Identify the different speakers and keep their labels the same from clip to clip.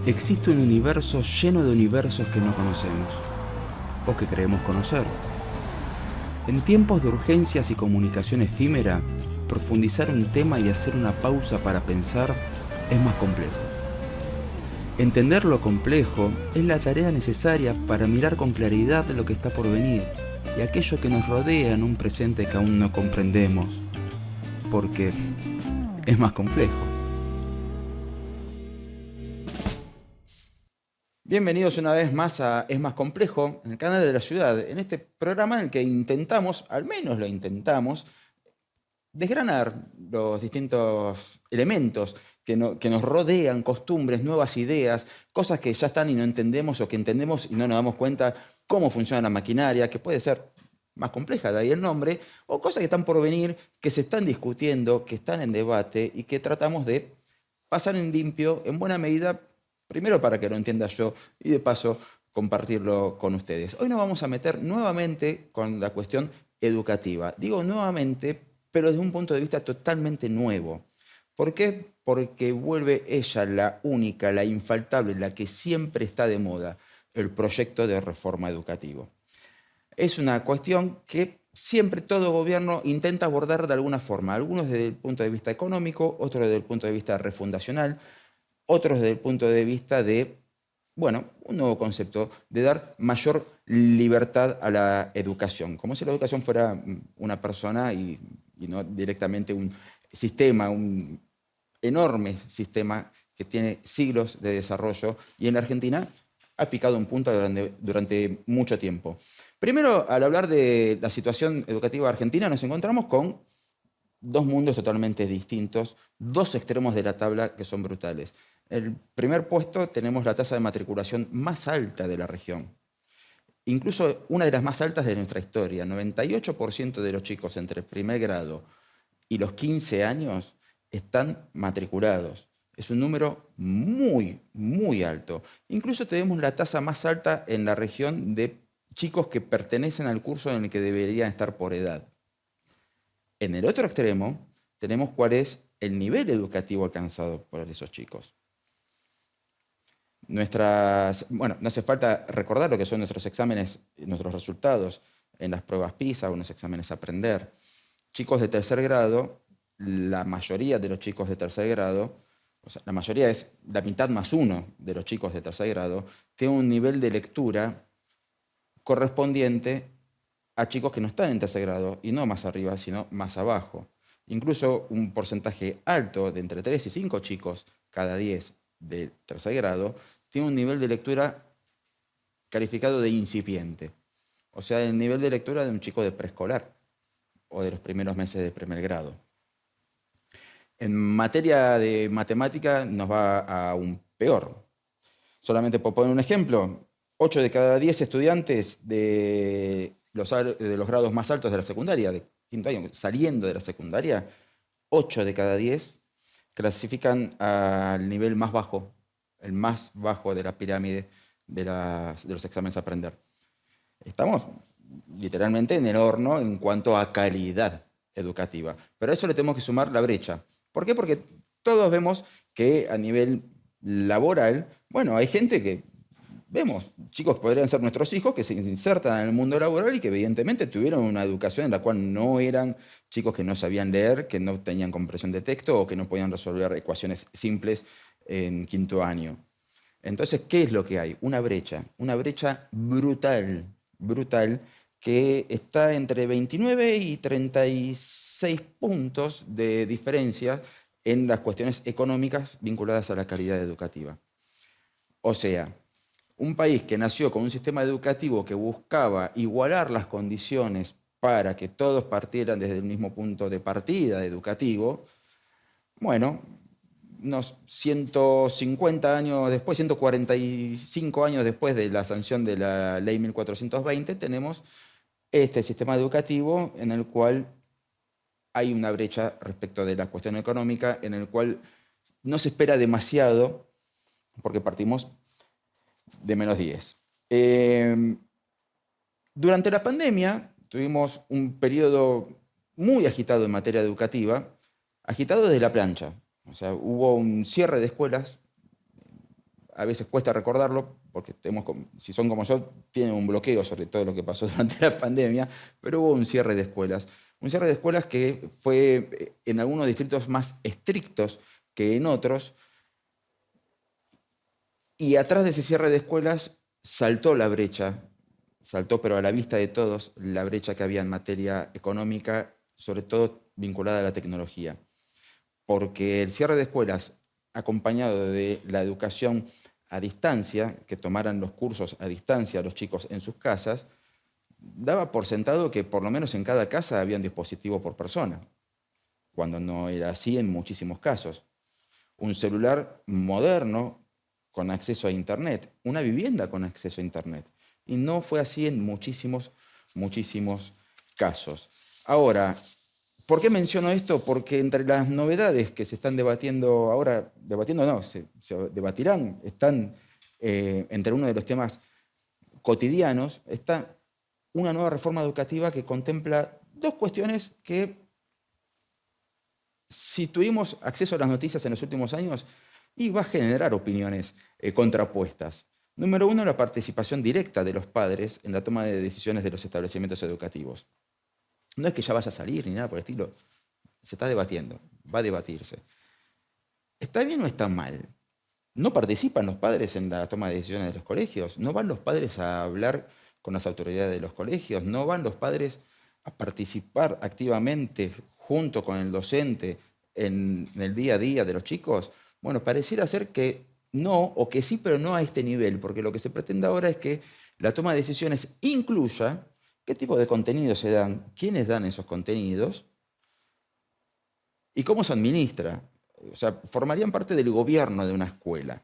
Speaker 1: Existe un universo lleno de universos que no conocemos, o que creemos conocer. En tiempos de urgencias y comunicación efímera, profundizar un tema y hacer una pausa para pensar es más complejo. Entender lo complejo es la tarea necesaria para mirar con claridad lo que está por venir y aquello que nos rodea en un presente que aún no comprendemos, porque es más complejo. Bienvenidos una vez más a Es Más Complejo, en el canal de la ciudad, en este programa en el que intentamos, al menos lo intentamos, desgranar los distintos elementos que nos rodean, costumbres, nuevas ideas, cosas que ya están y no entendemos o que entendemos y no nos damos cuenta cómo funciona la maquinaria, que puede ser más compleja, de ahí el nombre, o cosas que están por venir, que se están discutiendo, que están en debate y que tratamos de pasar en limpio, en buena medida, primero para que lo entienda yo y de paso compartirlo con ustedes. Hoy nos vamos a meter nuevamente con la cuestión educativa. Digo nuevamente, pero desde un punto de vista totalmente nuevo. ¿Por qué? Porque vuelve ella, la única, la infaltable, la que siempre está de moda, el proyecto de reforma educativo. Es una cuestión que siempre todo gobierno intenta abordar de alguna forma, algunos desde el punto de vista económico, otros desde el punto de vista refundacional, otros desde el punto de vista de, bueno, un nuevo concepto, de dar mayor libertad a la educación, como si la educación fuera una persona y no directamente un sistema, un enorme sistema que tiene siglos de desarrollo y en la Argentina ha picado en punta durante mucho tiempo. Primero, al hablar de la situación educativa argentina, nos encontramos con dos mundos totalmente distintos, dos extremos de la tabla que son brutales. En el primer puesto tenemos la tasa de matriculación más alta de la región, incluso una de las más altas de nuestra historia. 98% de los chicos entre el primer grado y los 15 años están matriculados. Es un número muy, muy alto. Incluso tenemos la tasa más alta en la región de chicos que pertenecen al curso en el que deberían estar por edad. En el otro extremo tenemos cuál es el nivel educativo alcanzado por esos chicos. Bueno, no hace falta recordar lo que son nuestros exámenes, nuestros resultados en las pruebas PISA o en los exámenes Aprender. Chicos de tercer grado, la mayoría de los chicos de tercer grado, o sea, la mayoría es la mitad más uno de los chicos de tercer grado, tiene un nivel de lectura correspondiente a chicos que no están en tercer grado, y no más arriba, sino más abajo. Incluso un porcentaje alto de entre 3 y 5 chicos cada 10 de tercer grado tiene un nivel de lectura calificado de incipiente. O sea, el nivel de lectura de un chico de preescolar o de los primeros meses de primer grado. En materia de matemática nos va aún peor. Solamente por poner un ejemplo, 8 de cada 10 estudiantes de los grados más altos de la secundaria, de quinto año, saliendo de la secundaria, 8 de cada 10 clasifican al nivel más bajo, el más bajo de la pirámide de los exámenes a aprender. Estamos literalmente en el horno en cuanto a calidad educativa. Pero a eso le tenemos que sumar la brecha. ¿Por qué? Porque todos vemos que a nivel laboral, bueno, hay gente que vemos, chicos que podrían ser nuestros hijos, que se insertan en el mundo laboral y que evidentemente tuvieron una educación en la cual no eran chicos que no sabían leer, que no tenían comprensión de texto o que no podían resolver ecuaciones simples en quinto año. Entonces, ¿qué es lo que hay? Una brecha brutal, brutal, que está entre 29 y 36 puntos de diferencia en las cuestiones económicas vinculadas a la calidad educativa. O sea, un país que nació con un sistema educativo que buscaba igualar las condiciones para que todos partieran desde el mismo punto de partida educativo, bueno, unos 150 años después, 145 años después de la sanción de la Ley 1420, tenemos este sistema educativo en el cual hay una brecha respecto de la cuestión económica, en el cual no se espera demasiado, porque partimos de -10. Durante la pandemia tuvimos un periodo muy agitado en materia educativa, agitado desde la plancha. O sea, hubo un cierre de escuelas a veces cuesta recordarlo, porque si son como yo, tienen un bloqueo sobre todo lo que pasó durante la pandemia, pero hubo un cierre de escuelas. Un cierre de escuelas que fue en algunos distritos más estrictos que en otros, y atrás de ese cierre de escuelas saltó la brecha, saltó pero a la vista de todos, la brecha que había en materia económica, sobre todo vinculada a la tecnología. Porque el cierre de escuelas, acompañado de la educación a distancia, que tomaran los cursos a distancia los chicos en sus casas, daba por sentado que por lo menos en cada casa había un dispositivo por persona, cuando no era así en muchísimos casos. Un celular moderno con acceso a Internet, una vivienda con acceso a Internet. Y no fue así en muchísimos casos. Ahora, ¿por qué menciono esto? Porque entre las novedades que se están debatiendo ahora, se debatirán, están entre uno de los temas cotidianos, está una nueva reforma educativa que contempla dos cuestiones que, si tuvimos acceso a las noticias en los últimos años, va a generar opiniones contrapuestas. Número uno, la participación directa de los padres en la toma de decisiones de los establecimientos educativos. No es que ya vaya a salir ni nada por el estilo, se está debatiendo, va a debatirse. ¿Está bien o está mal? ¿No participan los padres en la toma de decisiones de los colegios? ¿No van los padres a hablar con las autoridades de los colegios? ¿No van los padres a participar activamente junto con el docente en el día a día de los chicos? Bueno, pareciera ser que no, o que sí, pero no a este nivel, porque lo que se pretende ahora es que la toma de decisiones incluya qué tipo de contenidos se dan, quiénes dan esos contenidos y cómo se administra. O sea, formarían parte del gobierno de una escuela.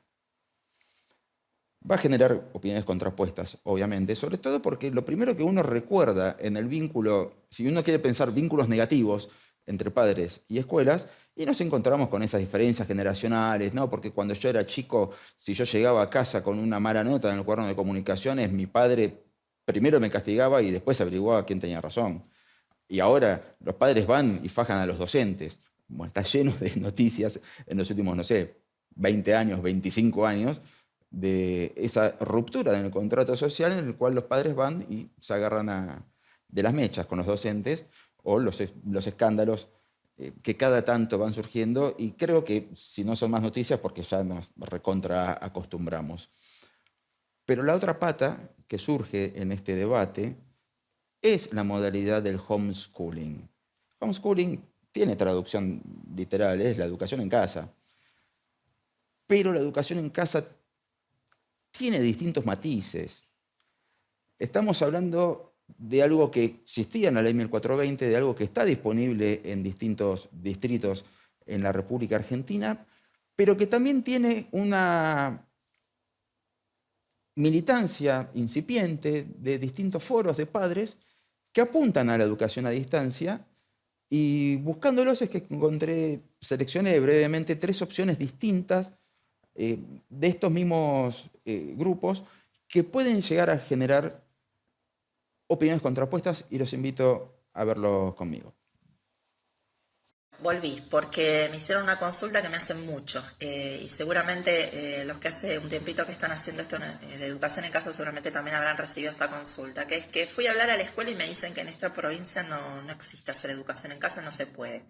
Speaker 1: Va a generar opiniones contrapuestas, obviamente, sobre todo porque lo primero que uno recuerda en el vínculo, si uno quiere pensar vínculos negativos entre padres y escuelas, y nos encontramos con esas diferencias generacionales, ¿no? Porque cuando yo era chico, si yo llegaba a casa con una mala nota en el cuaderno de comunicaciones, mi padre primero me castigaba y después averiguaba quién tenía razón. Y ahora los padres van y fajan a los docentes. Bueno, está lleno de noticias en los últimos, no sé, 20 años, 25 años, de esa ruptura en el contrato social en el cual los padres van y se agarran de las mechas con los docentes, o los escándalos que cada tanto van surgiendo, y creo que si no son más noticias porque ya nos recontra acostumbramos. Pero la otra pata que surge en este debate es la modalidad del homeschooling. Homeschooling tiene traducción literal, es la educación en casa. Pero la educación en casa tiene distintos matices. Estamos hablando de algo que existía en la Ley 1420, de algo que está disponible en distintos distritos en la República Argentina, pero que también tiene una militancia incipiente de distintos foros de padres que apuntan a la educación a distancia, y buscándolos es que seleccioné brevemente 3 opciones distintas de estos mismos grupos que pueden llegar a generar opiniones contrapuestas, y los invito a verlo conmigo.
Speaker 2: Volví, porque me hicieron una consulta que me hacen mucho, y seguramente los que hace un tiempito que están haciendo esto de educación en casa seguramente también habrán recibido esta consulta, que es que fui a hablar a la escuela y me dicen que en esta provincia no existe hacer educación en casa, no se puede.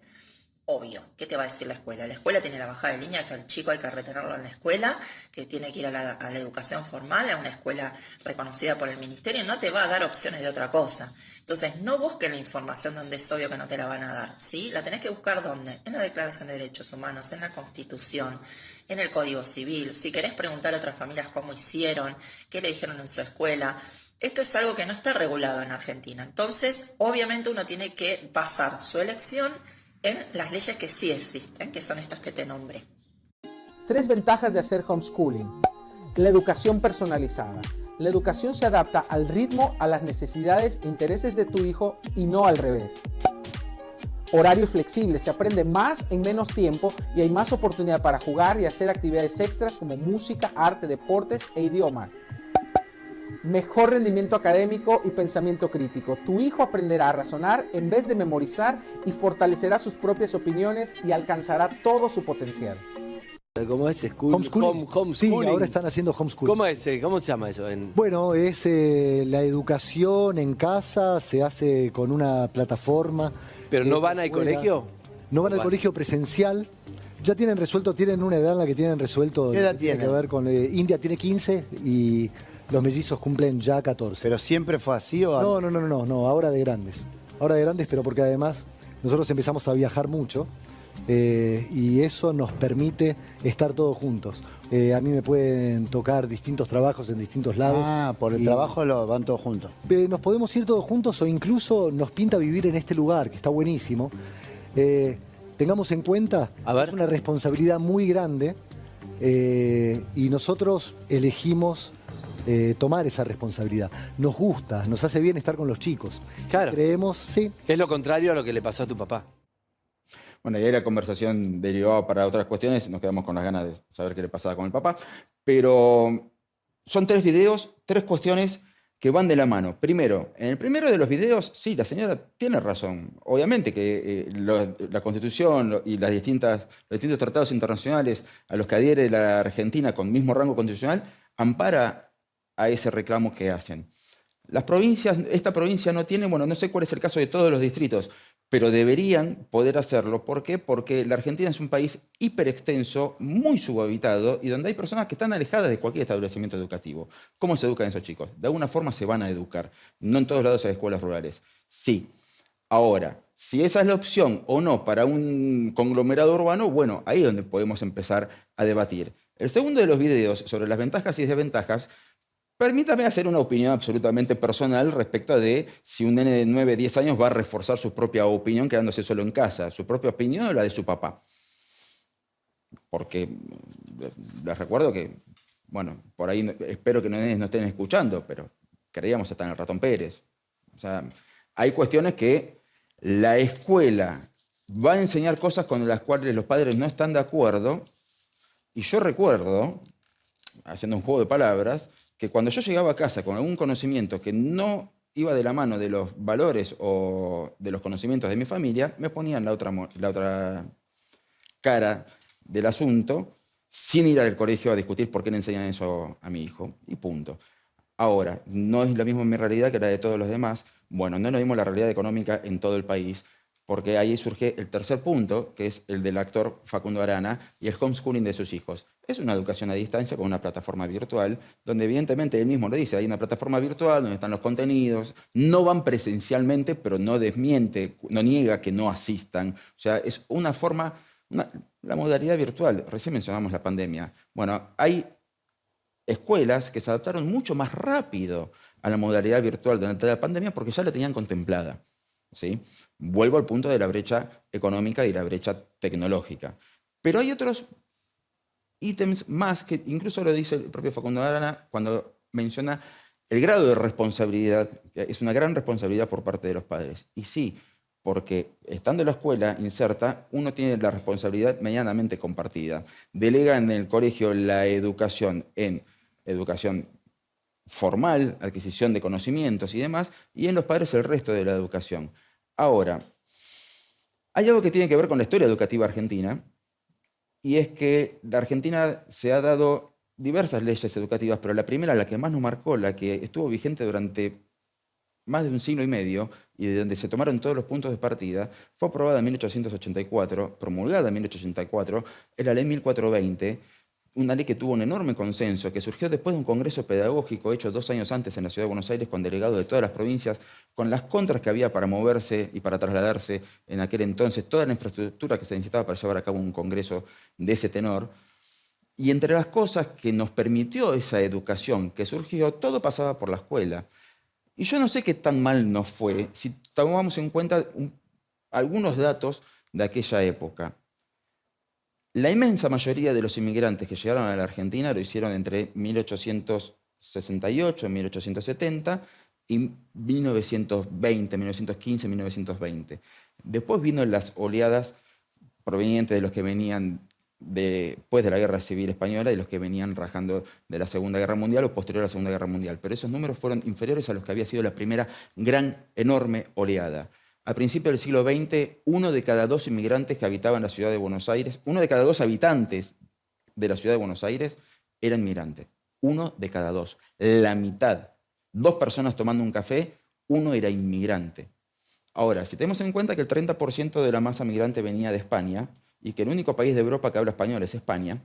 Speaker 2: Obvio, ¿qué te va a decir la escuela? La escuela tiene la bajada de línea, que al chico hay que retenerlo en la escuela, que tiene que ir a la educación formal, a una escuela reconocida por el ministerio, no te va a dar opciones de otra cosa. Entonces, no busques la información donde es obvio que no te la van a dar, ¿sí? La tenés que buscar ¿dónde? En la Declaración de Derechos Humanos, en la Constitución, en el Código Civil. Si querés preguntar a otras familias cómo hicieron, qué le dijeron en su escuela. Esto es algo que no está regulado en Argentina. Entonces, obviamente uno tiene que basar su elección en las leyes que sí existen, que son estas que te nombré.
Speaker 3: 3 ventajas de hacer homeschooling. La educación personalizada. La educación se adapta al ritmo, a las necesidades e intereses de tu hijo y no al revés. Horarios flexibles, se aprende más en menos tiempo y hay más oportunidad para jugar y hacer actividades extras como música, arte, deportes e idioma. Mejor rendimiento académico y pensamiento crítico. Tu hijo aprenderá a razonar en vez de memorizar y fortalecerá sus propias opiniones y alcanzará todo su potencial.
Speaker 4: ¿Cómo es?
Speaker 5: Homeschooling.
Speaker 4: Homeschooling.
Speaker 5: Sí, ahora están haciendo homeschooling.
Speaker 4: ¿Cómo es? ¿Cómo se llama eso?
Speaker 5: Bueno, es la educación en casa, se hace con una plataforma.
Speaker 4: ¿Pero no van al
Speaker 5: escuela.
Speaker 4: colegio?
Speaker 5: No van al colegio presencial. Ya tienen resuelto, tienen una edad en la que tienen resuelto.
Speaker 6: ¿Qué edad
Speaker 5: tiene
Speaker 6: tienen?
Speaker 5: que ver con India tiene 15 y los mellizos cumplen ya 14.
Speaker 6: ¿Pero siempre fue así o...?
Speaker 5: No, ahora de grandes. Ahora de grandes, pero porque además nosotros empezamos a viajar mucho y eso nos permite estar todos juntos. A mí me pueden tocar distintos trabajos en distintos lados.
Speaker 6: Ah, por el trabajo van todos juntos.
Speaker 5: Nos podemos ir todos juntos o incluso nos pinta vivir en este lugar, que está buenísimo. Tengamos en cuenta, es una responsabilidad muy grande y nosotros elegimos tomar esa responsabilidad. Nos gusta, nos hace bien estar con los chicos.
Speaker 4: Claro.
Speaker 5: Creemos, sí.
Speaker 4: Es lo contrario a lo que le pasó a tu papá.
Speaker 1: Bueno, y ahí la conversación derivaba para otras cuestiones, nos quedamos con las ganas de saber qué le pasaba con el papá, pero son 3 videos, 3 cuestiones que van de la mano. Primero, en el primero de los videos, sí, la señora tiene razón. Obviamente que la Constitución y los distintos tratados internacionales a los que adhiere la Argentina con mismo rango constitucional, ampara a ese reclamo que hacen. Las provincias, esta provincia no tiene, bueno, no sé cuál es el caso de todos los distritos, pero deberían poder hacerlo. ¿Por qué? Porque la Argentina es un país hiperextenso, muy subhabitado y donde hay personas que están alejadas de cualquier establecimiento educativo. ¿Cómo se educan esos chicos? De alguna forma se van a educar. No en todos lados hay escuelas rurales. Sí. Ahora, si esa es la opción o no para un conglomerado urbano, bueno, ahí es donde podemos empezar a debatir. El segundo de los videos sobre las ventajas y desventajas, permítame hacer una opinión absolutamente personal respecto de si un nene de 9, 10 años va a reforzar su propia opinión quedándose solo en casa, su propia opinión o la de su papá. Porque les recuerdo que, bueno, por ahí espero que no estén escuchando, pero creíamos hasta en el ratón Pérez. O sea, hay cuestiones que la escuela va a enseñar cosas con las cuales los padres no están de acuerdo. Y yo recuerdo, haciendo un juego de palabras, que cuando yo llegaba a casa con algún conocimiento que no iba de la mano de los valores o de los conocimientos de mi familia, me ponían la otra cara del asunto sin ir al colegio a discutir por qué le enseñan eso a mi hijo, y punto. Ahora, no es lo mismo mi realidad que la de todos los demás. Bueno, no es lo mismo la realidad económica en todo el país, porque ahí surge el tercer punto, que es el del actor Facundo Arana y el homeschooling de sus hijos. Es una educación a distancia con una plataforma virtual, donde evidentemente él mismo lo dice, hay una plataforma virtual donde están los contenidos, no van presencialmente, pero no desmiente, no niega que no asistan. O sea, es una forma, la modalidad virtual. Recién mencionamos la pandemia. Bueno, hay escuelas que se adaptaron mucho más rápido a la modalidad virtual durante la pandemia porque ya la tenían contemplada. ¿Sí? Vuelvo al punto de la brecha económica y la brecha tecnológica. Pero hay otros ítems más que incluso lo dice el propio Facundo Arana cuando menciona el grado de responsabilidad, que es una gran responsabilidad por parte de los padres. Y sí, porque estando en la escuela inserta, uno tiene la responsabilidad medianamente compartida. Delega en el colegio la educación en educación formal, adquisición de conocimientos y demás, y en los padres el resto de la educación. Ahora, hay algo que tiene que ver con la historia educativa argentina, y es que la Argentina se ha dado diversas leyes educativas, pero la primera, la que más nos marcó, la que estuvo vigente durante más de un siglo y medio, y de donde se tomaron todos los puntos de partida, fue aprobada en 1884, promulgada en 1884, es la Ley 1420, una ley que tuvo un enorme consenso, que surgió después de un congreso pedagógico hecho 2 años antes en la Ciudad de Buenos Aires con delegados de todas las provincias, con las contras que había para moverse y para trasladarse en aquel entonces, toda la infraestructura que se necesitaba para llevar a cabo un congreso de ese tenor. Y entre las cosas que nos permitió esa educación que surgió, todo pasaba por la escuela. Y yo no sé qué tan mal nos fue si tomamos en cuenta algunos datos de aquella época. La inmensa mayoría de los inmigrantes que llegaron a la Argentina lo hicieron entre 1868 y 1870 y 1920, 1915, 1920. Después vino las oleadas provenientes de los que venían después de la Guerra Civil Española y los que venían rajando de la Segunda Guerra Mundial o posterior a la Segunda Guerra Mundial. Pero esos números fueron inferiores a los que había sido la primera gran, enorme oleada. A principios del siglo XX, 1 de cada 2 inmigrantes que habitaban la ciudad de Buenos Aires, 1 de cada 2 habitantes de la ciudad de Buenos Aires era inmigrante. 1 de cada 2. La mitad. 2 personas tomando un café, 1 era inmigrante. Ahora, si tenemos en cuenta que el 30% de la masa migrante venía de España y que el único país de Europa que habla español es España,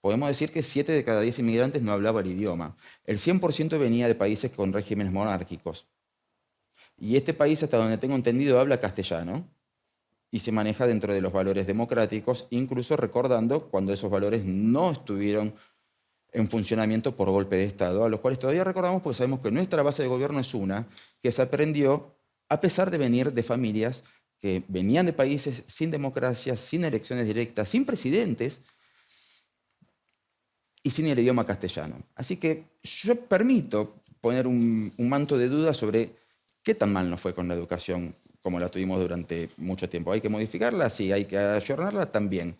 Speaker 1: podemos decir que 7 de cada 10 inmigrantes no hablaban el idioma. El 100% venía de países con regímenes monárquicos. Y este país, hasta donde tengo entendido, habla castellano y se maneja dentro de los valores democráticos, incluso recordando cuando esos valores no estuvieron en funcionamiento por golpe de Estado, a los cuales todavía recordamos porque sabemos que nuestra base de gobierno es una que se aprendió a pesar de venir de familias que venían de países sin democracia, sin elecciones directas, sin presidentes y sin el idioma castellano. Así que yo permito poner un manto de duda sobre qué tan mal nos fue con la educación como la tuvimos durante mucho tiempo. ¿Hay que modificarla? Sí. ¿Hay que ayornarla? También.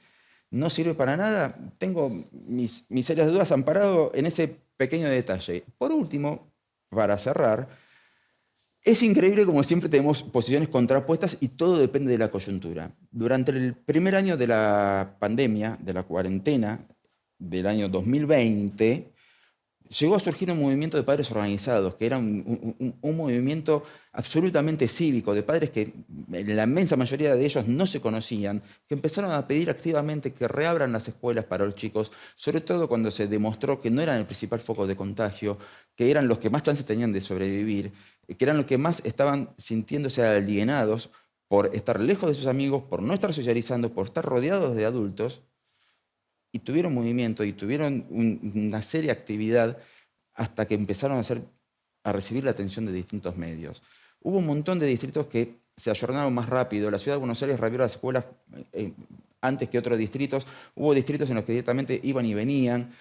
Speaker 1: ¿No sirve para nada? Tengo mis serias dudas amparado en ese pequeño detalle. Por último, para cerrar, es increíble como siempre tenemos posiciones contrapuestas y todo depende de la coyuntura. Durante el primer año de la pandemia, de la cuarentena del año 2020, llegó a surgir un movimiento de padres organizados, que era un movimiento absolutamente cívico, de padres que la inmensa mayoría de ellos no se conocían, que empezaron a pedir activamente que reabran las escuelas para los chicos, sobre todo cuando se demostró que no eran el principal foco de contagio, que eran los que más chances tenían de sobrevivir, que eran los que más estaban sintiéndose alienados por estar lejos de sus amigos, por no estar socializando, por estar rodeados de adultos. Y tuvieron movimiento y tuvieron una seria actividad hasta que empezaron a recibir la atención de distintos medios. Hubo un montón de distritos que se ayornaron más rápido. La ciudad de Buenos Aires reabrió las escuelas antes que otros distritos. Hubo distritos en los que directamente iban y venían,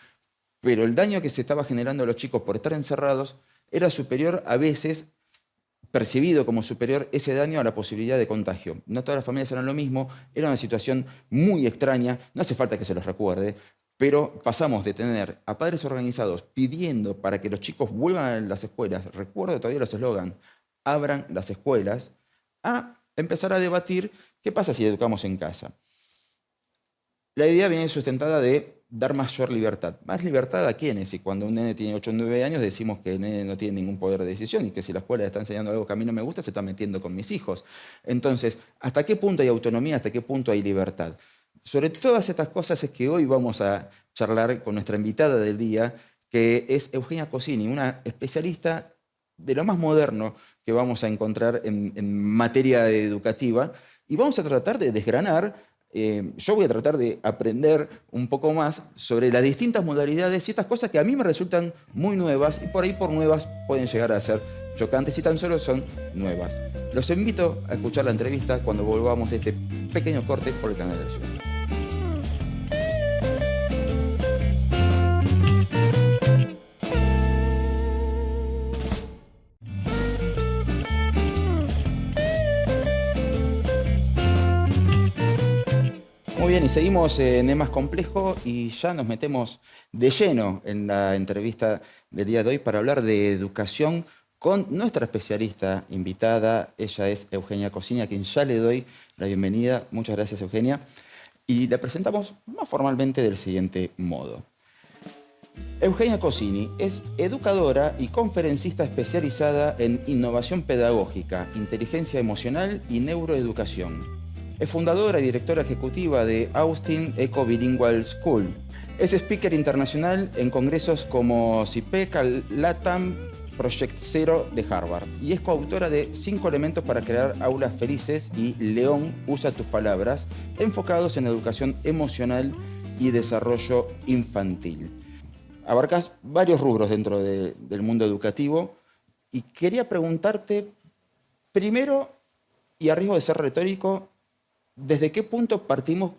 Speaker 1: pero el daño que se estaba generando a los chicos por estar encerrados era superior a veces, percibido como superior ese daño a la posibilidad de contagio. No todas las familias eran lo mismo, era una situación muy extraña, no hace falta que se los recuerde, pero pasamos de tener a padres organizados pidiendo para que los chicos vuelvan a las escuelas, recuerdo todavía los eslogans, abran las escuelas, a empezar a debatir qué pasa si educamos en casa. La idea viene sustentada de dar mayor libertad. ¿Más libertad a quiénes? Y cuando un nene tiene 8 o 9 años decimos que el nene no tiene ningún poder de decisión y que si la escuela le está enseñando algo que a mí no me gusta, se está metiendo con mis hijos. Entonces, ¿hasta qué punto hay autonomía? ¿Hasta qué punto hay libertad? Sobre todas estas cosas es que hoy vamos a charlar con nuestra invitada del día, que es Eugenia Cosini, una especialista de lo más moderno que vamos a encontrar en materia educativa. Y vamos a tratar de desgranar. Yo voy a tratar de aprender un poco más sobre las distintas modalidades y estas cosas que a mí me resultan muy nuevas y por ahí por nuevas pueden llegar a ser chocantes y tan solo son nuevas. Los invito a escuchar la entrevista cuando volvamos de este pequeño corte por el canal de Ciudad. Muy bien, y seguimos en Es Más Complejo y ya nos metemos de lleno en la entrevista del día de hoy para hablar de educación con nuestra especialista invitada. Ella es Eugenia Cosini, a quien ya le doy la bienvenida. Muchas gracias, Eugenia. Y la presentamos más formalmente del siguiente modo. Eugenia Cosini es educadora y conferencista especializada en innovación pedagógica, inteligencia emocional y neuroeducación. Es fundadora y directora ejecutiva de Austin Eco Bilingual School. Es speaker internacional en congresos como CIPEC, LATAM, Project Zero de Harvard. Y es coautora de 5 elementos para crear aulas felices y León usa tus palabras, enfocados en educación emocional y desarrollo infantil. Abarcas varios rubros dentro del mundo educativo y quería preguntarte, primero, y a riesgo de ser retórico, ¿desde qué punto partimos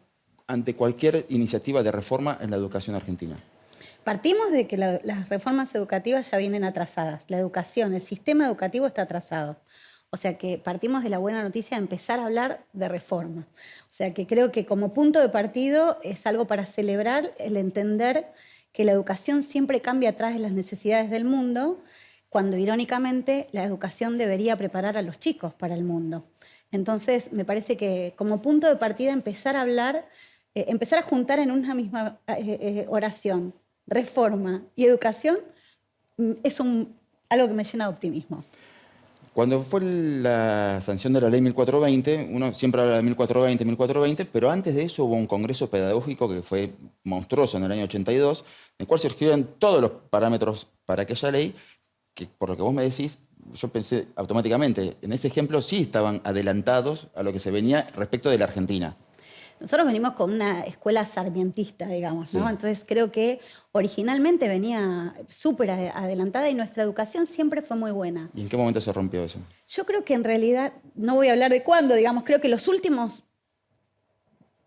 Speaker 1: ante cualquier iniciativa de reforma en la educación argentina?
Speaker 7: Partimos de que las reformas educativas ya vienen atrasadas. La educación, el sistema educativo está atrasado. O sea que partimos de la buena noticia de empezar a hablar de reforma. O sea que creo que como punto de partido es algo para celebrar el entender que la educación siempre cambia atrás de las necesidades del mundo, cuando irónicamente la educación debería preparar a los chicos para el mundo. Entonces, me parece que como punto de partida empezar a hablar empezar a juntar en una misma oración reforma y educación es algo que me llena de optimismo.
Speaker 1: Cuando fue la sanción de la ley 1420, uno siempre habla de 1420, 1420, pero antes de eso hubo un congreso pedagógico que fue monstruoso en el año 82, en el cual surgieron todos los parámetros para aquella ley, que por lo que vos me decís, yo pensé automáticamente, en ese ejemplo sí estaban adelantados a lo que se venía respecto de la Argentina.
Speaker 7: Nosotros venimos con una escuela sarmientista, digamos, ¿no?
Speaker 1: Sí.
Speaker 7: Entonces creo que originalmente venía súper adelantada y nuestra educación siempre fue muy buena.
Speaker 1: ¿Y en qué momento se rompió eso?
Speaker 7: Yo creo que en realidad, no voy a hablar de cuándo, digamos, creo que los últimos,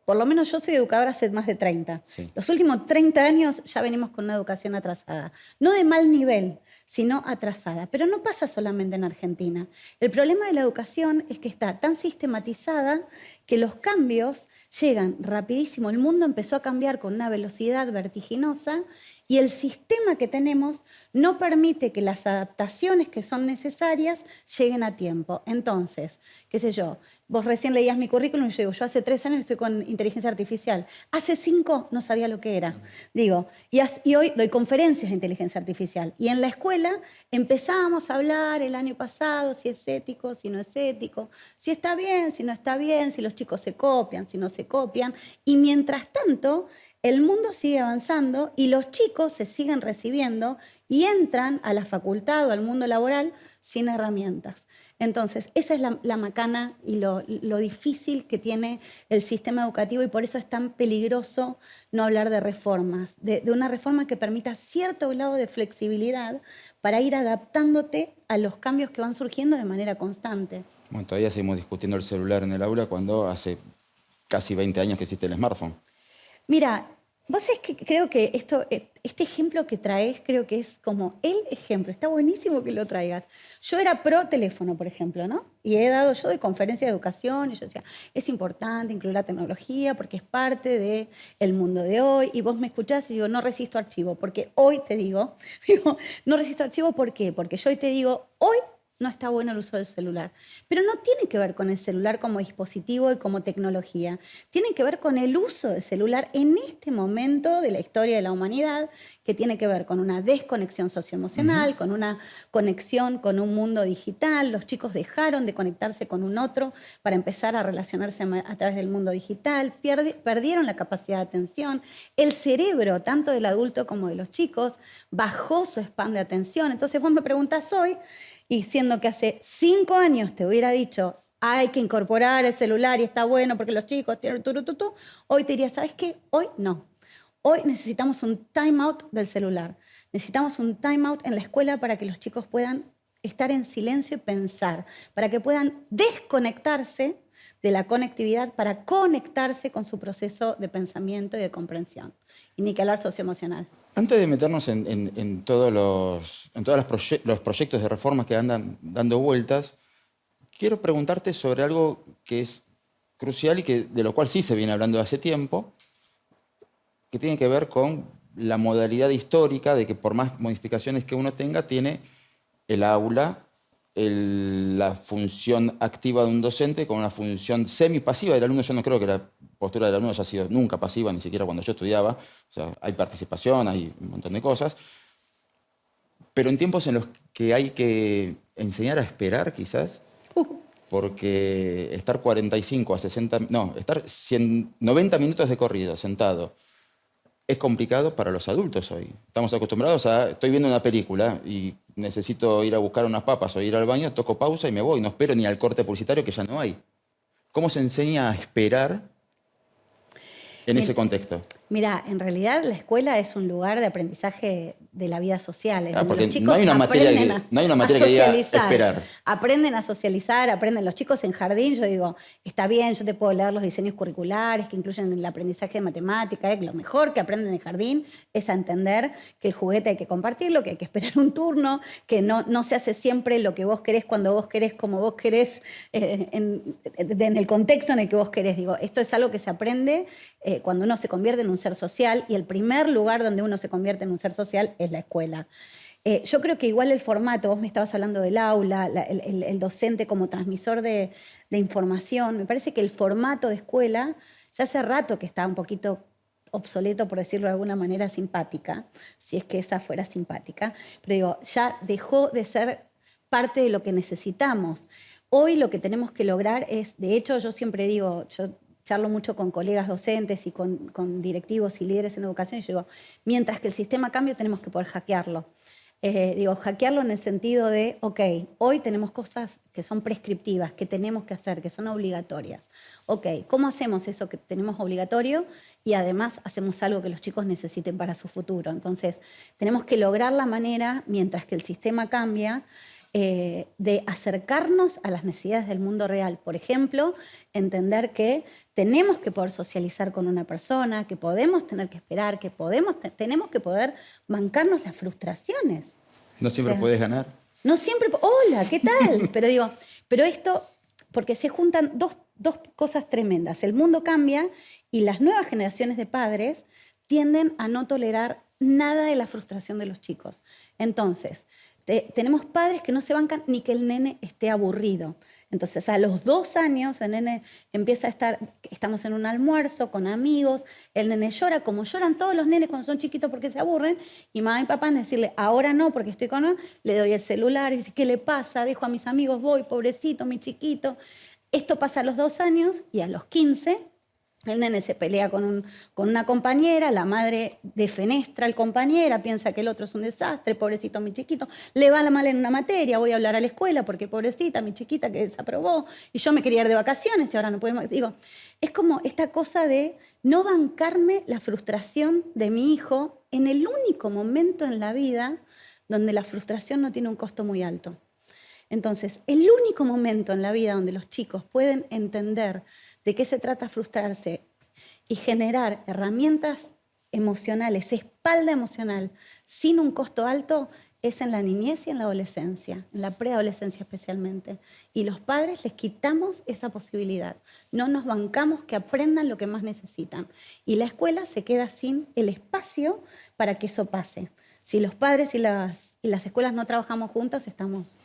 Speaker 7: por lo menos yo soy educadora hace más de 30.
Speaker 1: Sí.
Speaker 7: Los últimos 30 años ya venimos con una educación atrasada. No de mal nivel, sino atrasada. Pero no pasa solamente en Argentina. El problema de la educación es que está tan sistematizada que los cambios llegan rapidísimo. El mundo empezó a cambiar con una velocidad vertiginosa y el sistema que tenemos no permite que las adaptaciones que son necesarias lleguen a tiempo. Entonces, qué sé yo, vos recién leías mi currículum y yo digo, yo hace 3 años estoy con inteligencia artificial. Hace 5 no sabía lo que era. Digo, y hoy doy conferencias de inteligencia artificial. Y en la escuela empezábamos a hablar el año pasado si es ético, si no es ético, si está bien, si no está bien, si los chicos se copian, si no se copian. Y mientras tanto, el mundo sigue avanzando y los chicos se siguen recibiendo y entran a la facultad o al mundo laboral sin herramientas. Entonces, esa es la macana y lo difícil que tiene el sistema educativo y por eso es tan peligroso no hablar de reformas, de una reforma que permita cierto grado de flexibilidad para ir adaptándote a los cambios que van surgiendo de manera constante.
Speaker 1: Bueno, todavía seguimos discutiendo el celular en el aula cuando hace casi 20 años que existe el smartphone.
Speaker 7: Mira, vos sabés que creo que este ejemplo que traes, creo que es como el ejemplo. Está buenísimo que lo traigas. Yo era pro teléfono, por ejemplo, ¿no? Y yo doy conferencias de educación y yo decía, es importante incluir la tecnología porque es parte del mundo de hoy. Y vos me escuchás y digo, no resisto archivo, porque hoy te digo, no resisto archivo, ¿por qué? Porque yo hoy te digo, hoy no está bueno el uso del celular. Pero no tiene que ver con el celular como dispositivo y como tecnología. Tiene que ver con el uso del celular en este momento de la historia de la humanidad, que tiene que ver con una desconexión socioemocional, con una conexión con un mundo digital. Los chicos dejaron de conectarse con un otro para empezar a relacionarse a través del mundo digital. Perdieron la capacidad de atención. El cerebro, tanto del adulto como de los chicos, bajó su span de atención. Entonces vos me preguntás hoy, y siendo que hace 5 años te hubiera dicho, hay que incorporar el celular y está bueno porque los chicos tienen turututú, hoy te diría, ¿sabes qué? Hoy no. Hoy necesitamos un time out del celular. Necesitamos un time out en la escuela para que los chicos puedan estar en silencio y pensar, para que puedan desconectarse de la conectividad para conectarse con su proceso de pensamiento y de comprensión. Y ni que hablar socioemocional.
Speaker 1: Antes de meternos en todos los proyectos de reformas que andan dando vueltas, quiero preguntarte sobre algo que es crucial y de lo cual sí se viene hablando hace tiempo, que tiene que ver con la modalidad histórica de que por más modificaciones que uno tenga, tiene el aula, la función activa de un docente con una función semipasiva del alumno. Yo no creo que la postura del alumno haya sido nunca pasiva, ni siquiera cuando yo estudiaba. O sea, hay participación, hay un montón de cosas. Pero en tiempos en los que hay que enseñar a esperar, quizás, porque estar 45 a 60, no, estar 90 minutos de corrido sentado es complicado para los adultos hoy. Estamos acostumbrados estoy viendo una película y necesito ir a buscar unas papas o ir al baño, toco pausa y me voy. No espero ni al corte publicitario que ya no hay. ¿Cómo se enseña a esperar en ese contexto?
Speaker 7: Mira, en realidad la escuela es un lugar de aprendizaje de la vida social.
Speaker 1: Porque
Speaker 7: los chicos
Speaker 1: no hay una materia que diga esperar.
Speaker 7: Aprenden a socializar, aprenden los chicos en jardín. Yo digo, está bien, yo te puedo leer los diseños curriculares que incluyen el aprendizaje de matemática. Lo mejor que aprenden en jardín es a entender que el juguete hay que compartirlo, que hay que esperar un turno, que no se hace siempre lo que vos querés, cuando vos querés, como vos querés, en el contexto en el que vos querés. Digo, esto es algo que se aprende cuando uno se convierte en un ser social, y el primer lugar donde uno se convierte en un ser social es la escuela. Yo creo que igual el formato, vos me estabas hablando del aula, el docente como transmisor de información, me parece que el formato de escuela ya hace rato que está un poquito obsoleto, por decirlo de alguna manera simpática, si es que esa fuera simpática, pero digo, ya dejó de ser parte de lo que necesitamos. Hoy lo que tenemos que lograr es, de hecho yo siempre digo, yo charlo mucho con colegas docentes y con directivos y líderes en educación y yo digo, mientras que el sistema cambie tenemos que poder hackearlo. Hackearlo en el sentido de, ok, hoy tenemos cosas que son prescriptivas, que tenemos que hacer, que son obligatorias. Ok, ¿cómo hacemos eso que tenemos obligatorio y además hacemos algo que los chicos necesiten para su futuro? Entonces, tenemos que lograr la manera, mientras que el sistema cambia, de acercarnos a las necesidades del mundo real. Por ejemplo, entender que tenemos que poder socializar con una persona, que podemos tener que esperar, que tenemos que poder bancarnos las frustraciones.
Speaker 1: No siempre puedes ganar.
Speaker 7: No siempre. Hola, ¿qué tal? Pero esto, porque se juntan dos cosas tremendas. El mundo cambia y las nuevas generaciones de padres tienden a no tolerar nada de la frustración de los chicos. Entonces, tenemos padres que no se bancan ni que el nene esté aburrido. Entonces, a los 2 años, el nene empieza a estamos en un almuerzo con amigos, el nene llora, como lloran todos los nenes cuando son chiquitos porque se aburren, y mamá y papá en decirle, ahora no, porque estoy con él, le doy el celular y dice, ¿qué le pasa? Dejo a mis amigos, voy, pobrecito, mi chiquito. Esto pasa a los 2 años y a los 15... el nene se pelea con una compañera, la madre defenestra al compañera, piensa que el otro es un desastre, pobrecito mi chiquito, le va mal en una materia, voy a hablar a la escuela porque pobrecita mi chiquita que desaprobó y yo me quería ir de vacaciones y ahora no podemos. Digo, es como esta cosa de no bancarme la frustración de mi hijo en el único momento en la vida donde la frustración no tiene un costo muy alto. Entonces, el único momento en la vida donde los chicos pueden entender de qué se trata frustrarse y generar herramientas emocionales, espalda emocional, sin un costo alto, es en la niñez y en la adolescencia, en la preadolescencia especialmente. Y los padres les quitamos esa posibilidad. No nos bancamos que aprendan lo que más necesitan. Y la escuela se queda sin el espacio para que eso pase. Si los padres y las escuelas no trabajamos juntos, estamos...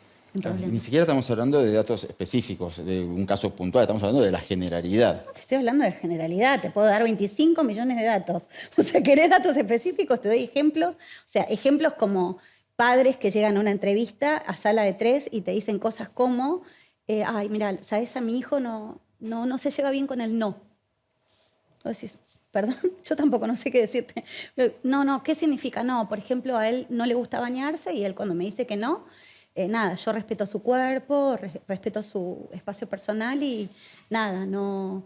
Speaker 1: Ni siquiera estamos hablando de datos específicos, de un caso puntual, estamos hablando de la generalidad.
Speaker 7: No te estoy hablando de generalidad, te puedo dar 25 millones de datos. O sea, ¿querés datos específicos? Te doy ejemplos. O sea, ejemplos como padres que llegan a una entrevista a sala de 3 y te dicen cosas como, ay, mira, ¿sabes? A mi hijo no se lleva bien con el no. Vos decís, perdón, yo tampoco no sé qué decirte. No, ¿qué significa no? Por ejemplo, a él no le gusta bañarse y él cuando me dice que no, nada, yo respeto su cuerpo, respeto su espacio personal y nada, no...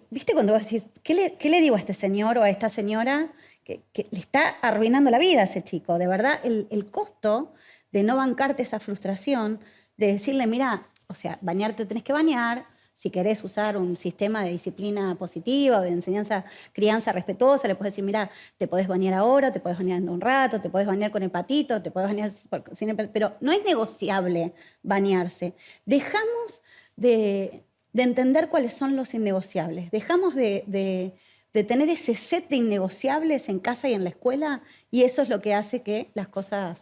Speaker 7: ¿Viste cuando vos decís, ¿qué le digo a este señor o a esta señora que le está arruinando la vida a ese chico? De verdad, el costo de no bancarte esa frustración, de decirle, mira, o sea, bañarte tenés que bañar, si querés usar un sistema de disciplina positiva o de enseñanza, crianza respetuosa, le puedes decir, mira, te podés bañar ahora, te podés bañar en un rato, te podés bañar con el patito, te podés bañar sin el patito, pero no es negociable bañarse. Dejamos de entender cuáles son los innegociables. Dejamos de tener ese set de innegociables en casa y en la escuela y eso es lo que hace que las cosas...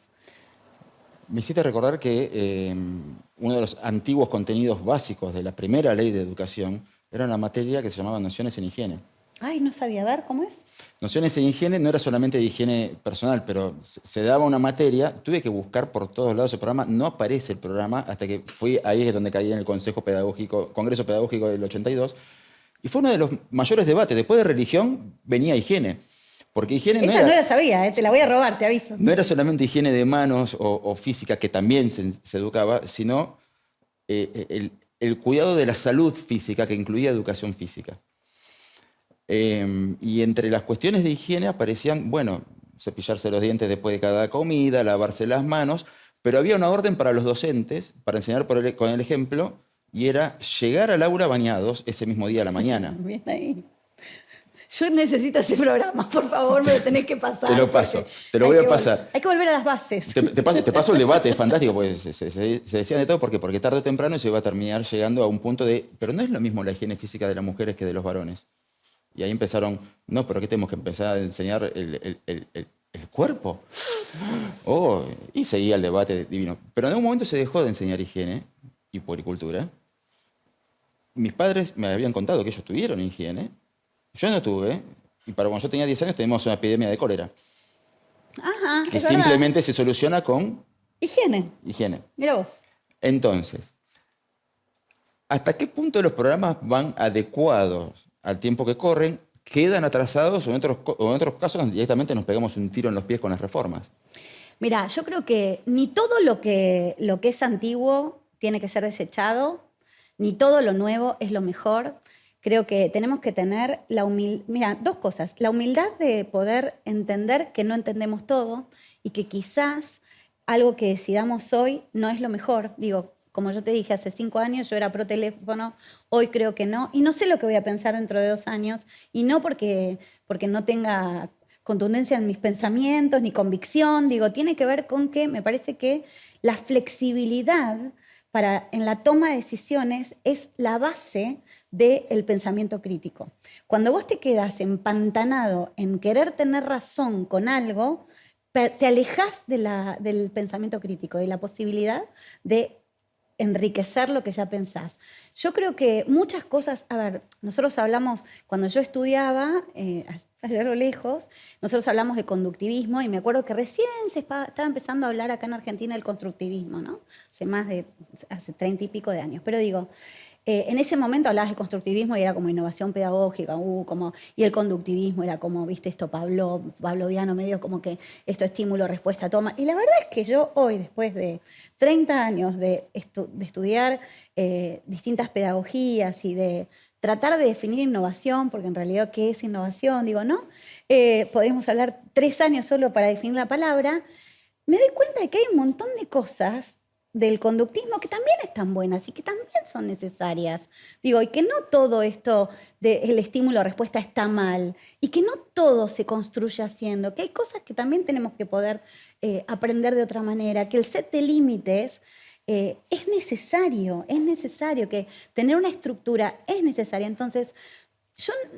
Speaker 1: Me hiciste recordar que uno de los antiguos contenidos básicos de la primera ley de educación era una materia que se llamaba Nociones en Higiene.
Speaker 7: Ay, no sabía, a ver, ¿cómo es?
Speaker 1: Nociones en higiene no era solamente de higiene personal, pero se daba una materia, tuve que buscar por todos lados el programa, no aparece el programa hasta que fui, ahí es donde caí en el Congreso Pedagógico del 82, y fue uno de los mayores debates. Después de religión venía higiene. Porque higiene
Speaker 7: Esa no la sabía, te la voy a robar, te aviso.
Speaker 1: No era solamente higiene de manos o física, que también se educaba, sino el cuidado de la salud física, que incluía educación física. Y entre las cuestiones de higiene aparecían, bueno, cepillarse los dientes después de cada comida, lavarse las manos, pero había una orden para los docentes, para enseñar con el ejemplo, y era llegar al aula bañados ese mismo día a la mañana.
Speaker 7: Bien ahí. Yo necesito ese programa, por favor, me lo tenés que pasar.
Speaker 1: Te lo paso, te lo voy a pasar.
Speaker 7: Hay que volver a las bases.
Speaker 1: Te paso el debate, es fantástico, porque se decían de todo. ¿Por qué? Porque tarde o temprano se iba a terminar llegando a un punto de, pero no es lo mismo la higiene física de las mujeres que de los varones. Y ahí empezaron, no, pero ¿qué tenemos que empezar a enseñar el cuerpo. Oh, y seguía el debate divino. Pero en algún momento se dejó de enseñar higiene y puericultura. Mis padres me habían contado que ellos tuvieron higiene. Yo no tuve. Y para cuando yo tenía 10 años teníamos una epidemia de cólera.
Speaker 7: Ajá,
Speaker 1: Que
Speaker 7: es verdad.
Speaker 1: simplemente se soluciona con
Speaker 7: Higiene.
Speaker 1: higiene.
Speaker 7: Mira vos.
Speaker 1: Entonces, ¿hasta qué punto los programas van adecuados al tiempo que corren? ¿Quedan atrasados o en otros casos directamente nos pegamos un tiro en los pies con las reformas?
Speaker 7: Mira, yo creo que ni todo lo que es antiguo tiene que ser desechado, ni todo lo nuevo es lo mejor. Creo que tenemos que tener la humildad, mira, dos cosas, la humildad de poder entender que no entendemos todo y que quizás algo que decidamos hoy no es lo mejor. Digo, como yo te dije, hace 5 años yo era pro teléfono, hoy creo que no, y no sé lo que voy a pensar dentro de 2 años, y no porque no tenga contundencia en mis pensamientos ni convicción, digo, tiene que ver con que me parece que la flexibilidad en la toma de decisiones es la base del pensamiento crítico. Cuando vos te quedas empantanado en querer tener razón con algo, te alejas del pensamiento crítico, de la posibilidad de enriquecer lo que ya pensás. Yo creo que muchas cosas, a ver, nosotros hablamos, cuando yo estudiaba, allá a lo lejos, nosotros hablamos de conductivismo y me acuerdo que recién se estaba empezando a hablar acá en Argentina del constructivismo, ¿no? Hace 30 y pico de años. Pero digo, en ese momento hablabas de constructivismo y era como innovación pedagógica, y el conductivismo era como, viste, esto pavloviano, medio como que esto estímulo, respuesta, toma. Y la verdad es que yo hoy, después de 30 años de estudiar distintas pedagogías y de tratar de definir innovación, porque en realidad, ¿qué es innovación? Digo, ¿no? Podríamos hablar 3 años solo para definir la palabra. Me doy cuenta de que hay un montón de cosas del conductismo que también están buenas y que también son necesarias. Digo, y que no todo esto del estímulo-respuesta está mal y que no todo se construye haciendo, que hay cosas que también tenemos que poder aprender de otra manera, que el set de límites es necesario, que tener una estructura es necesaria. Entonces,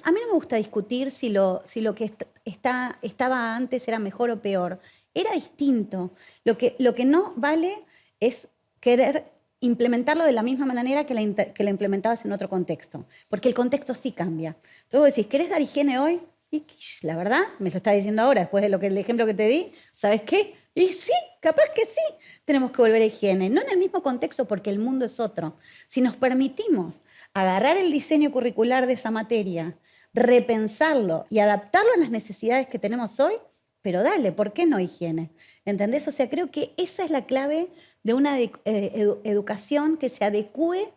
Speaker 7: a mí no me gusta discutir si lo que estaba antes era mejor o peor. Era distinto. Lo que no vale es querer implementarlo de la misma manera que la implementabas en otro contexto, porque el contexto sí cambia. Entonces vos decís, ¿querés dar higiene hoy? Y la verdad, me lo estás diciendo ahora, después de el ejemplo que te di, ¿sabes qué? Y sí, capaz que sí, tenemos que volver a higiene. No en el mismo contexto, porque el mundo es otro. Si nos permitimos agarrar el diseño curricular de esa materia, repensarlo y adaptarlo a las necesidades que tenemos hoy, pero dale, ¿por qué no higiene? ¿Entendés? O sea, creo que esa es la clave de una educación que se adecue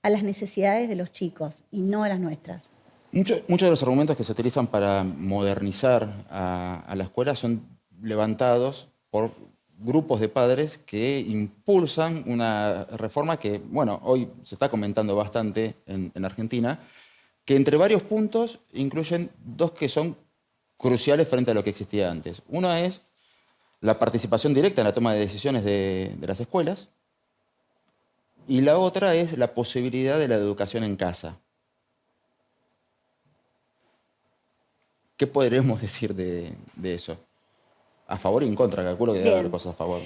Speaker 7: a las necesidades de los chicos y no a las nuestras.
Speaker 1: Muchos de los argumentos que se utilizan para modernizar a la escuela son levantados por grupos de padres que impulsan una reforma que, bueno, hoy se está comentando bastante en Argentina, que entre varios puntos incluyen 2 que son cruciales frente a lo que existía antes. Una es la participación directa en la toma de decisiones de las escuelas y la otra es la posibilidad de la educación en casa. ¿Qué podríamos decir de eso? A favor y en contra, calculo que debe haber cosas a favor.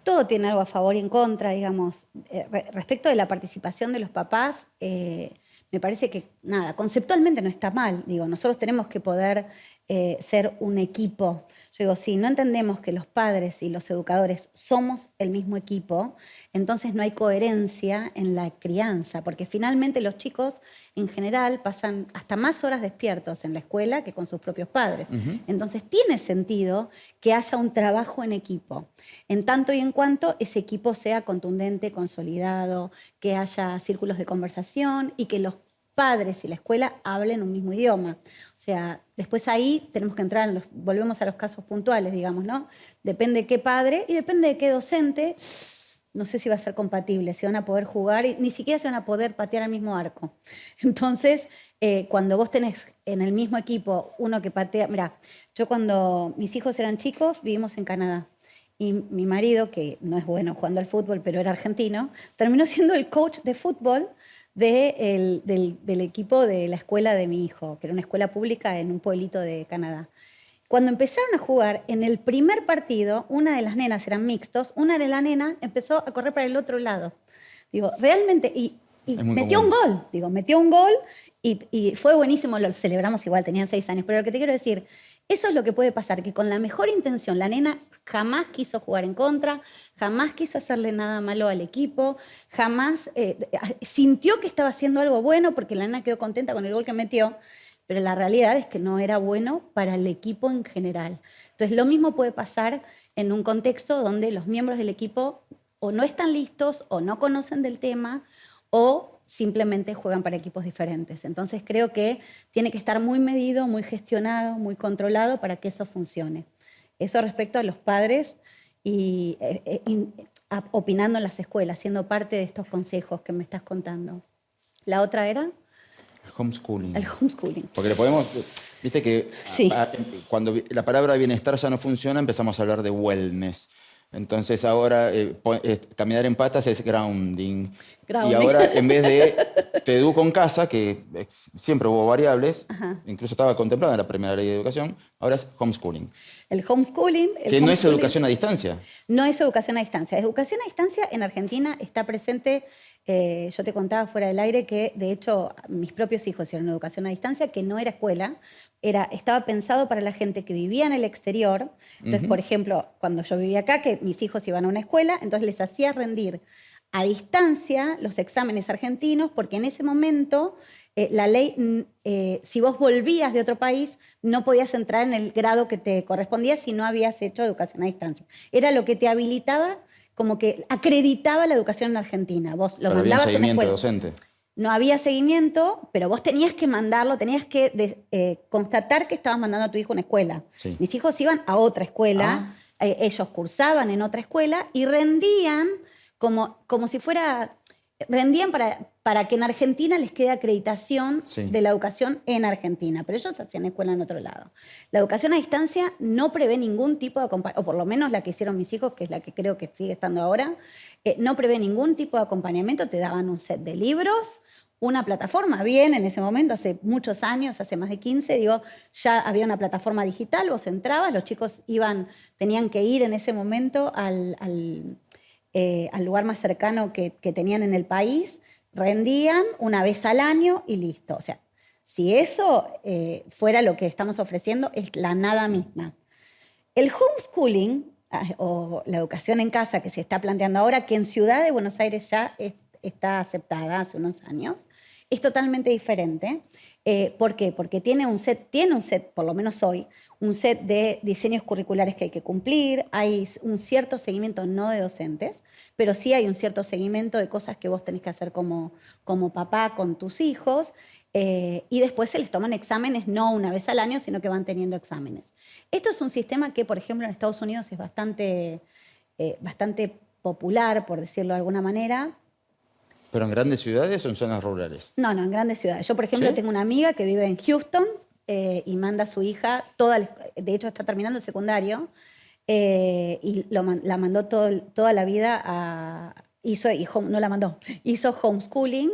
Speaker 7: Todo tiene algo a favor y en contra, digamos. Respecto de la participación de los papás, me parece que, nada, conceptualmente no está mal. Digo, nosotros tenemos que poder ser un equipo. Yo digo, si no entendemos que los padres y los educadores somos el mismo equipo, entonces no hay coherencia en la crianza, porque finalmente los chicos en general pasan hasta más horas despiertos en la escuela que con sus propios padres. Entonces tiene sentido que haya un trabajo en equipo, en tanto y en cuanto ese equipo sea contundente, consolidado, que haya círculos de conversación y que los padres y la escuela hablen un mismo idioma. O sea, después ahí tenemos que entrar, volvemos a los casos puntuales, digamos, ¿no? Depende de qué padre y depende de qué docente, no sé si va a ser compatible, si van a poder jugar, y ni siquiera se van a poder patear al mismo arco. Entonces, cuando vos tenés en el mismo equipo uno que patea... Mirá, yo cuando mis hijos eran chicos, vivimos en Canadá. Y mi marido, que no es bueno jugando al fútbol, pero era argentino, terminó siendo el coach de fútbol del equipo de la escuela de mi hijo, que era una escuela pública en un pueblito de Canadá. Cuando empezaron a jugar, en el primer partido, una de las nenas, eran mixtos, una de las nenas empezó a correr para el otro lado. Digo, realmente, y metió un gol, metió un gol y fue buenísimo, lo celebramos igual, tenían 6 años, pero lo que te quiero decir, eso es lo que puede pasar, que con la mejor intención la nena jamás quiso jugar en contra, jamás quiso hacerle nada malo al equipo, jamás sintió que estaba haciendo algo bueno porque la nena quedó contenta con el gol que metió, pero la realidad es que no era bueno para el equipo en general. Entonces lo mismo puede pasar en un contexto donde los miembros del equipo o no están listos o no conocen del tema o simplemente juegan para equipos diferentes. Entonces creo que tiene que estar muy medido, muy gestionado, muy controlado para que eso funcione. Eso respecto a los padres y opinando en las escuelas, siendo parte de estos consejos que me estás contando. ¿La otra era?
Speaker 1: El homeschooling.
Speaker 7: El homeschooling.
Speaker 1: Porque le podemos... Viste que
Speaker 7: sí.
Speaker 1: Cuando la palabra bienestar ya no funciona, empezamos a hablar de wellness. Entonces ahora caminar en patas es grounding. Y ahora en vez de te educo en casa, que siempre hubo variables, incluso estaba contemplada en la primera ley de educación, ahora es homeschooling.
Speaker 7: El homeschooling...
Speaker 1: Que no es educación a distancia.
Speaker 7: No es educación a distancia. Educación a distancia en Argentina está presente, yo te contaba fuera del aire que de hecho mis propios hijos hicieron educación a distancia, que no era escuela, estaba pensado para la gente que vivía en el exterior. Entonces, por ejemplo, cuando yo vivía acá, que mis hijos iban a una escuela, entonces les hacía rendir a distancia los exámenes argentinos, porque en ese momento la ley, si vos volvías de otro país, no podías entrar en el grado que te correspondía si no habías hecho educación a distancia. Era lo que te habilitaba, como que acreditaba la educación en Argentina. Vos lo mandabas a una escuela.
Speaker 1: Docente.
Speaker 7: No había seguimiento, pero vos tenías que mandarlo, tenías que constatar que estabas mandando a tu hijo a una escuela.
Speaker 1: Sí.
Speaker 7: Mis hijos iban a otra escuela, ellos cursaban en otra escuela y rendían como si fuera... Rendían para que en Argentina les quede acreditación de la educación en Argentina, pero ellos hacían escuela en otro lado. La educación a distancia no prevé ningún tipo de acompañamiento, o por lo menos la que hicieron mis hijos, que es la que creo que sigue estando ahora, no prevé ningún tipo de acompañamiento, te daban un set de libros, una plataforma, bien, en ese momento, hace muchos años, hace más de 15, ya había una plataforma digital, vos entrabas, los chicos tenían que ir en ese momento al lugar más cercano que tenían en el país, rendían una vez al año y listo. O sea, si eso fuera lo que estamos ofreciendo, es la nada misma. El homeschooling, o la educación en casa que se está planteando ahora, que en Ciudad de Buenos Aires ya está aceptada hace unos años, es totalmente diferente. ¿Por qué? Porque tiene un set, por lo menos hoy, un set de diseños curriculares que hay que cumplir, hay un cierto seguimiento, no de docentes, pero sí hay un cierto seguimiento de cosas que vos tenés que hacer como papá con tus hijos, y después se les toman exámenes, no una vez al año, sino que van teniendo exámenes. Esto es un sistema que, por ejemplo, en Estados Unidos es bastante popular, por decirlo de alguna manera.
Speaker 1: ¿Pero en grandes ciudades o en zonas rurales?
Speaker 7: No, en grandes ciudades. Yo, por ejemplo, tengo una amiga que vive en Houston y manda a su hija, de hecho está terminando el secundario, y la mandó toda la vida hizo homeschooling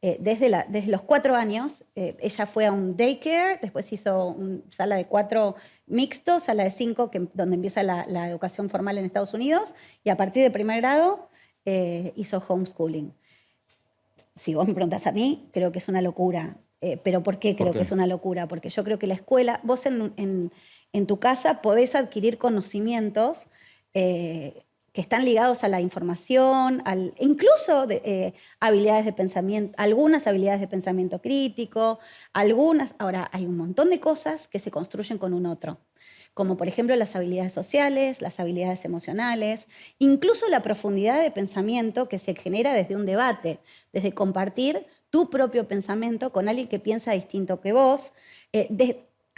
Speaker 7: desde los 4 años. Ella fue a un daycare, después hizo una sala de 4 mixto, sala de 5, donde empieza la educación formal en Estados Unidos, y a partir de primer grado hizo homeschooling. Si vos me preguntás a mí, creo que es una locura. ¿Pero por qué creo que es una locura? Porque yo creo que la escuela, vos en tu casa podés adquirir conocimientos que están ligados a la información, incluso habilidades de pensamiento, algunas habilidades de pensamiento crítico, ahora hay un montón de cosas que se construyen con un otro, como por ejemplo las habilidades sociales, las habilidades emocionales, incluso la profundidad de pensamiento que se genera desde un debate, desde compartir tu propio pensamiento con alguien que piensa distinto que vos.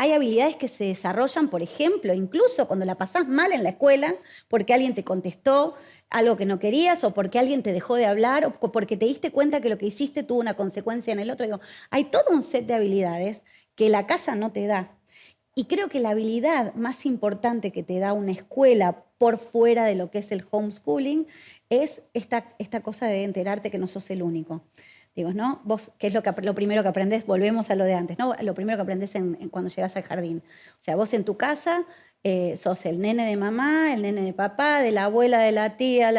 Speaker 7: Hay habilidades que se desarrollan, por ejemplo, incluso cuando la pasás mal en la escuela, porque alguien te contestó algo que no querías, o porque alguien te dejó de hablar, o porque te diste cuenta que lo que hiciste tuvo una consecuencia en el otro. Hay todo un set de habilidades que la casa no te da. Y creo que la habilidad más importante que te da una escuela por fuera de lo que es el homeschooling es esta cosa de enterarte que no sos el único. Digo, ¿no? Vos, ¿qué es lo primero que aprendés? Volvemos a lo de antes, ¿no? Lo primero que aprendés cuando llegas al jardín. O sea, vos en tu casa sos el nene de mamá, el nene de papá, de la abuela, de la tía,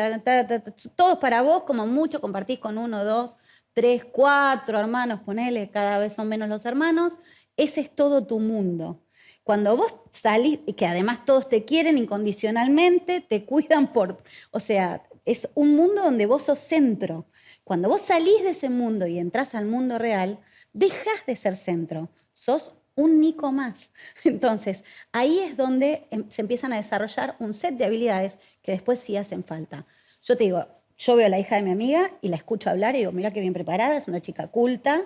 Speaker 7: todos para vos, como mucho, compartís con 1, 2, 3, 4 hermanos, ponele, cada vez son menos los hermanos. Ese es todo tu mundo. Cuando vos salís, y que además todos te quieren incondicionalmente, te cuidan o sea, es un mundo donde vos sos centro. Cuando vos salís de ese mundo y entrás al mundo real, dejás de ser centro, sos un Nico más. Entonces, ahí es donde se empiezan a desarrollar un set de habilidades que después sí hacen falta. Yo te digo, yo veo a la hija de mi amiga y la escucho hablar y digo, mira qué bien preparada, es una chica culta,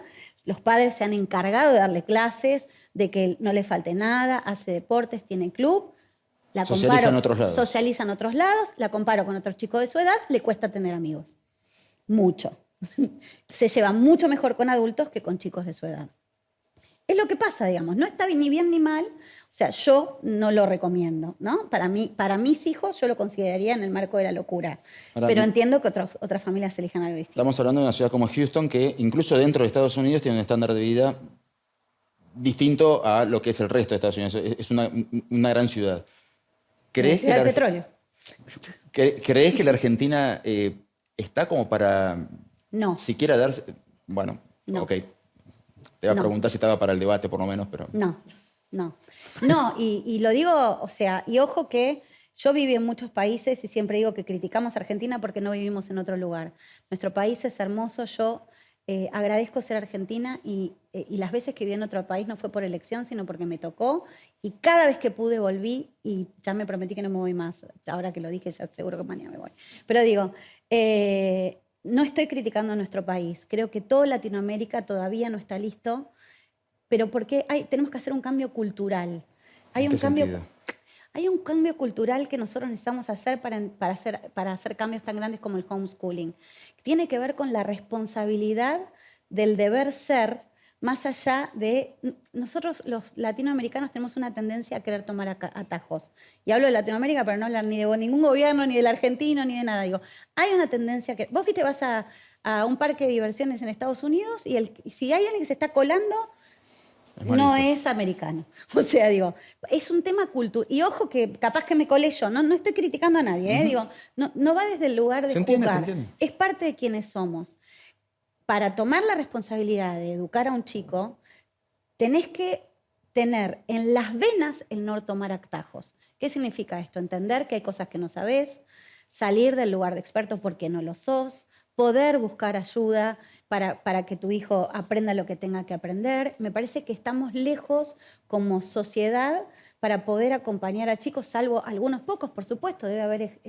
Speaker 7: los padres se han encargado de darle clases, de que no le falte nada, hace deportes, tiene club. La
Speaker 1: socializa en otros lados.
Speaker 7: Socializa en otros lados, la comparo con otros chicos de su edad, le cuesta tener amigos. Mucho. Se lleva mucho mejor con adultos que con chicos de su edad. Es lo que pasa, digamos. No está ni bien ni mal. O sea, yo no lo recomiendo, ¿no? Para mis hijos yo lo consideraría en el marco de la locura.
Speaker 1: Ahora,
Speaker 7: pero entiendo que otras familias elijan algo distinto.
Speaker 1: Estamos hablando de una ciudad como Houston que incluso dentro de Estados Unidos tiene un estándar de vida distinto a lo que es el resto de Estados Unidos. Es una gran ciudad.
Speaker 7: ¿Crees que el petróleo?
Speaker 1: ¿Crees que la Argentina está como para
Speaker 7: no.
Speaker 1: siquiera darse? Bueno,
Speaker 7: no.
Speaker 1: Ok. Te iba a preguntar si estaba para el debate, por lo menos, pero...
Speaker 7: No. No, y lo digo, o sea, y ojo que yo viví en muchos países y siempre digo que criticamos a Argentina porque no vivimos en otro lugar. Nuestro país es hermoso, yo agradezco ser argentina y las veces que viví en otro país no fue por elección, sino porque me tocó y cada vez que pude volví y ya me prometí que no me voy más. Ahora que lo dije ya seguro que mañana me voy. Pero digo, no estoy criticando a nuestro país, creo que toda Latinoamérica todavía no está listo, pero porque tenemos que hacer un cambio cultural. Hay un cambio cultural que nosotros necesitamos hacer para hacer cambios tan grandes como el homeschooling. Tiene que ver con la responsabilidad del deber ser, más allá de... Nosotros los latinoamericanos tenemos una tendencia a querer tomar atajos. Y hablo de Latinoamérica, pero no hablar ni de ningún gobierno, ni del argentino, ni de nada. Digo, hay una tendencia que... Vos viste, vas a un parque de diversiones en Estados Unidos y si hay alguien que se está colando... No es americano. O sea, digo, es un tema cultural. Y ojo que capaz que me colé yo, no estoy criticando a nadie, ¿eh? Digo, no va desde el lugar de juzgar. Es parte de quienes somos. Para tomar la responsabilidad de educar a un chico, tenés que tener en las venas el no tomar atajos. ¿Qué significa esto? Entender que hay cosas que no sabés, salir del lugar de experto porque no lo sos, poder buscar ayuda para que tu hijo aprenda lo que tenga que aprender. Me parece que estamos lejos como sociedad para poder acompañar a chicos, salvo algunos pocos, por supuesto, debe haber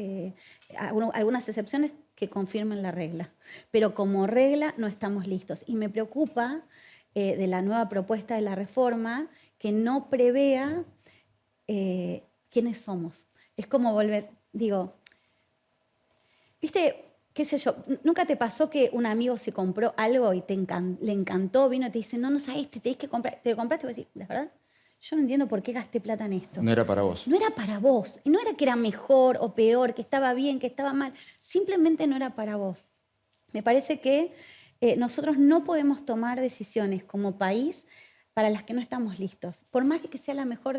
Speaker 7: algunas excepciones que confirmen la regla. Pero como regla no estamos listos. Y me preocupa de la nueva propuesta de la reforma que no prevea quiénes somos. Es como volver, digo, ¿viste? ¿Qué sé yo? ¿Nunca te pasó que un amigo se compró algo y le encantó, vino y te dice, no sabes, te tenés que comprar, te lo compraste y vos decís, la verdad, yo no entiendo por qué gasté plata en esto.
Speaker 1: No era para vos.
Speaker 7: No era para vos. Y no era que era mejor o peor, que estaba bien, que estaba mal. Simplemente no era para vos. Me parece que nosotros no podemos tomar decisiones como país para las que no estamos listos, por más que sea la mejor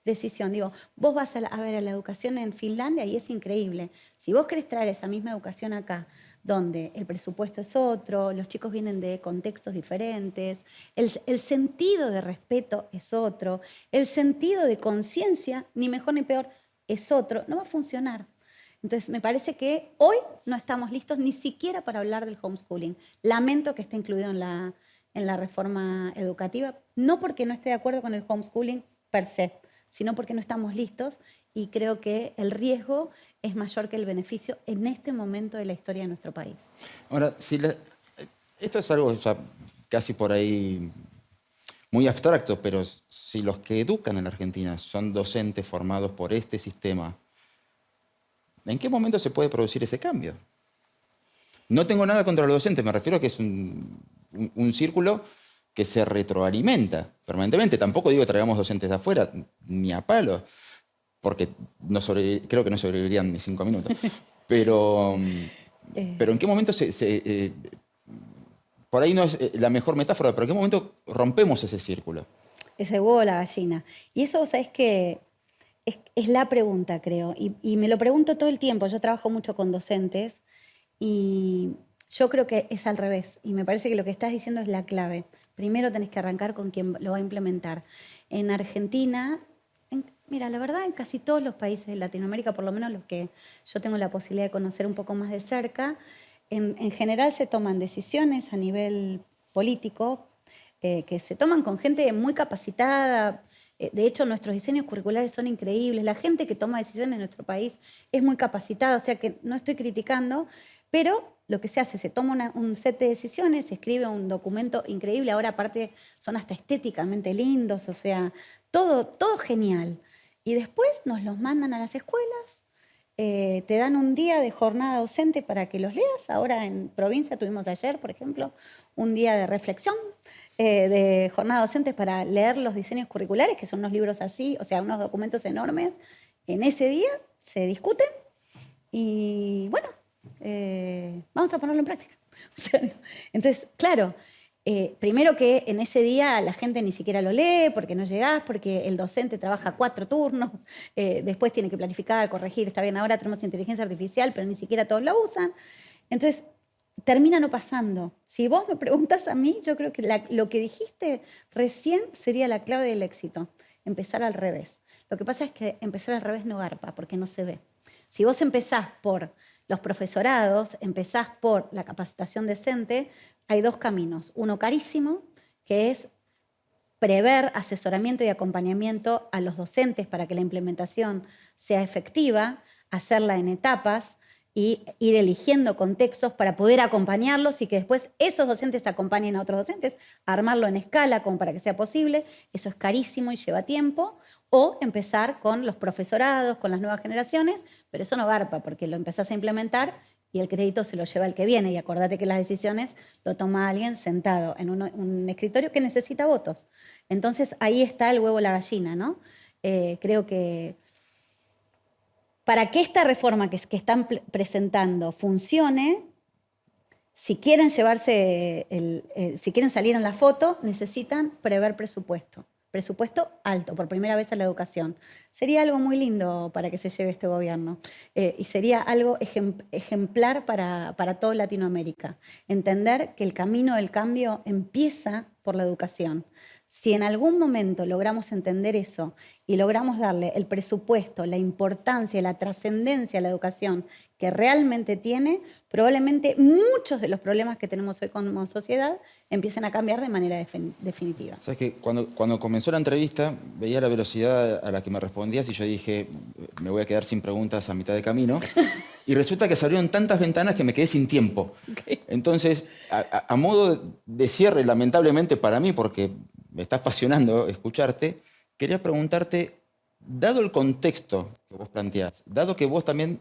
Speaker 7: decisión. Digo, vos vas a ver a la educación en Finlandia y es increíble. Si vos querés traer esa misma educación acá, donde el presupuesto es otro, los chicos vienen de contextos diferentes, el sentido de respeto es otro, el sentido de conciencia, ni mejor ni peor, es otro, no va a funcionar. Entonces, me parece que hoy no estamos listos ni siquiera para hablar del homeschooling. Lamento que esté incluido en la reforma educativa, no porque no esté de acuerdo con el homeschooling per se, sino porque no estamos listos y creo que el riesgo es mayor que el beneficio en este momento de la historia de nuestro país.
Speaker 1: Ahora, esto es algo ya casi por ahí muy abstracto, pero si los que educan en la Argentina son docentes formados por este sistema, ¿en qué momento se puede producir ese cambio? No tengo nada contra los docentes, me refiero a que es un círculo que se retroalimenta permanentemente. Tampoco digo que traigamos docentes de afuera, ni a palos, porque creo que no sobrevivirían ni 5 minutos. Pero ¿en qué momento por ahí no es la mejor metáfora, pero ¿en qué momento rompemos ese círculo?
Speaker 7: Ese huevo o la gallina. Y eso, ¿sabes qué? Es la pregunta, creo. Y me lo pregunto todo el tiempo. Yo trabajo mucho con docentes y yo creo que es al revés. Y me parece que lo que estás diciendo es la clave. Primero tenés que arrancar con quien lo va a implementar. En Argentina, mira, la verdad, en casi todos los países de Latinoamérica, por lo menos los que yo tengo la posibilidad de conocer un poco más de cerca, en general se toman decisiones a nivel político que se toman con gente muy capacitada. De hecho, nuestros diseños curriculares son increíbles. La gente que toma decisiones en nuestro país es muy capacitada, o sea que no estoy criticando, pero lo que se hace, se toma un set de decisiones, se escribe un documento increíble. Ahora, aparte, son hasta estéticamente lindos, o sea, todo genial. Y después nos los mandan a las escuelas, te dan un día de jornada docente para que los leas. Ahora en provincia tuvimos ayer, por ejemplo, un día de reflexión de jornada docente para leer los diseños curriculares, que son unos libros así, o sea, unos documentos enormes. En ese día se discuten y bueno, vamos a ponerlo en práctica. O sea, entonces, claro, primero que en ese día la gente ni siquiera lo lee porque no llegás, porque el docente trabaja 4 turnos, después tiene que planificar, corregir. Está bien, ahora tenemos inteligencia artificial, pero ni siquiera todos la usan. Entonces, termina no pasando. Si vos me preguntas a mí, yo creo que lo que dijiste recién sería la clave del éxito, empezar al revés. Lo que pasa es que empezar al revés no garpa, porque no se ve. Si vos empezás por los profesorados, empezás por la capacitación docente, hay 2 caminos. Uno carísimo, que es prever asesoramiento y acompañamiento a los docentes para que la implementación sea efectiva, hacerla en etapas y ir eligiendo contextos para poder acompañarlos y que después esos docentes acompañen a otros docentes, armarlo en escala como para que sea posible. Eso es carísimo y lleva tiempo. O empezar con los profesorados, con las nuevas generaciones, pero eso no garpa porque lo empezás a implementar y el crédito se lo lleva el que viene. Y acordate que las decisiones lo toma alguien sentado en un escritorio que necesita votos. Entonces ahí está el huevo o la gallina, ¿no? Creo que para que esta reforma que están presentando funcione, si quieren llevarse, si quieren salir en la foto, necesitan prever presupuesto. Presupuesto alto, por primera vez en la educación. Sería algo muy lindo para que se lleve este gobierno. Y sería algo ejemplar para toda Latinoamérica. Entender que el camino del cambio empieza por la educación. Si en algún momento logramos entender eso y logramos darle el presupuesto, la importancia, la trascendencia a la educación que realmente tiene, probablemente muchos de los problemas que tenemos hoy como sociedad empiecen a cambiar de manera definitiva.
Speaker 1: Sabes que cuando comenzó la entrevista veía la velocidad a la que me respondías y yo dije, me voy a quedar sin preguntas a mitad de camino. Y resulta que se abrieron tantas ventanas que me quedé sin tiempo. Okay. Entonces, a modo de cierre, lamentablemente para mí, porque me está apasionando escucharte, quería preguntarte, dado el contexto que vos planteás, dado que vos también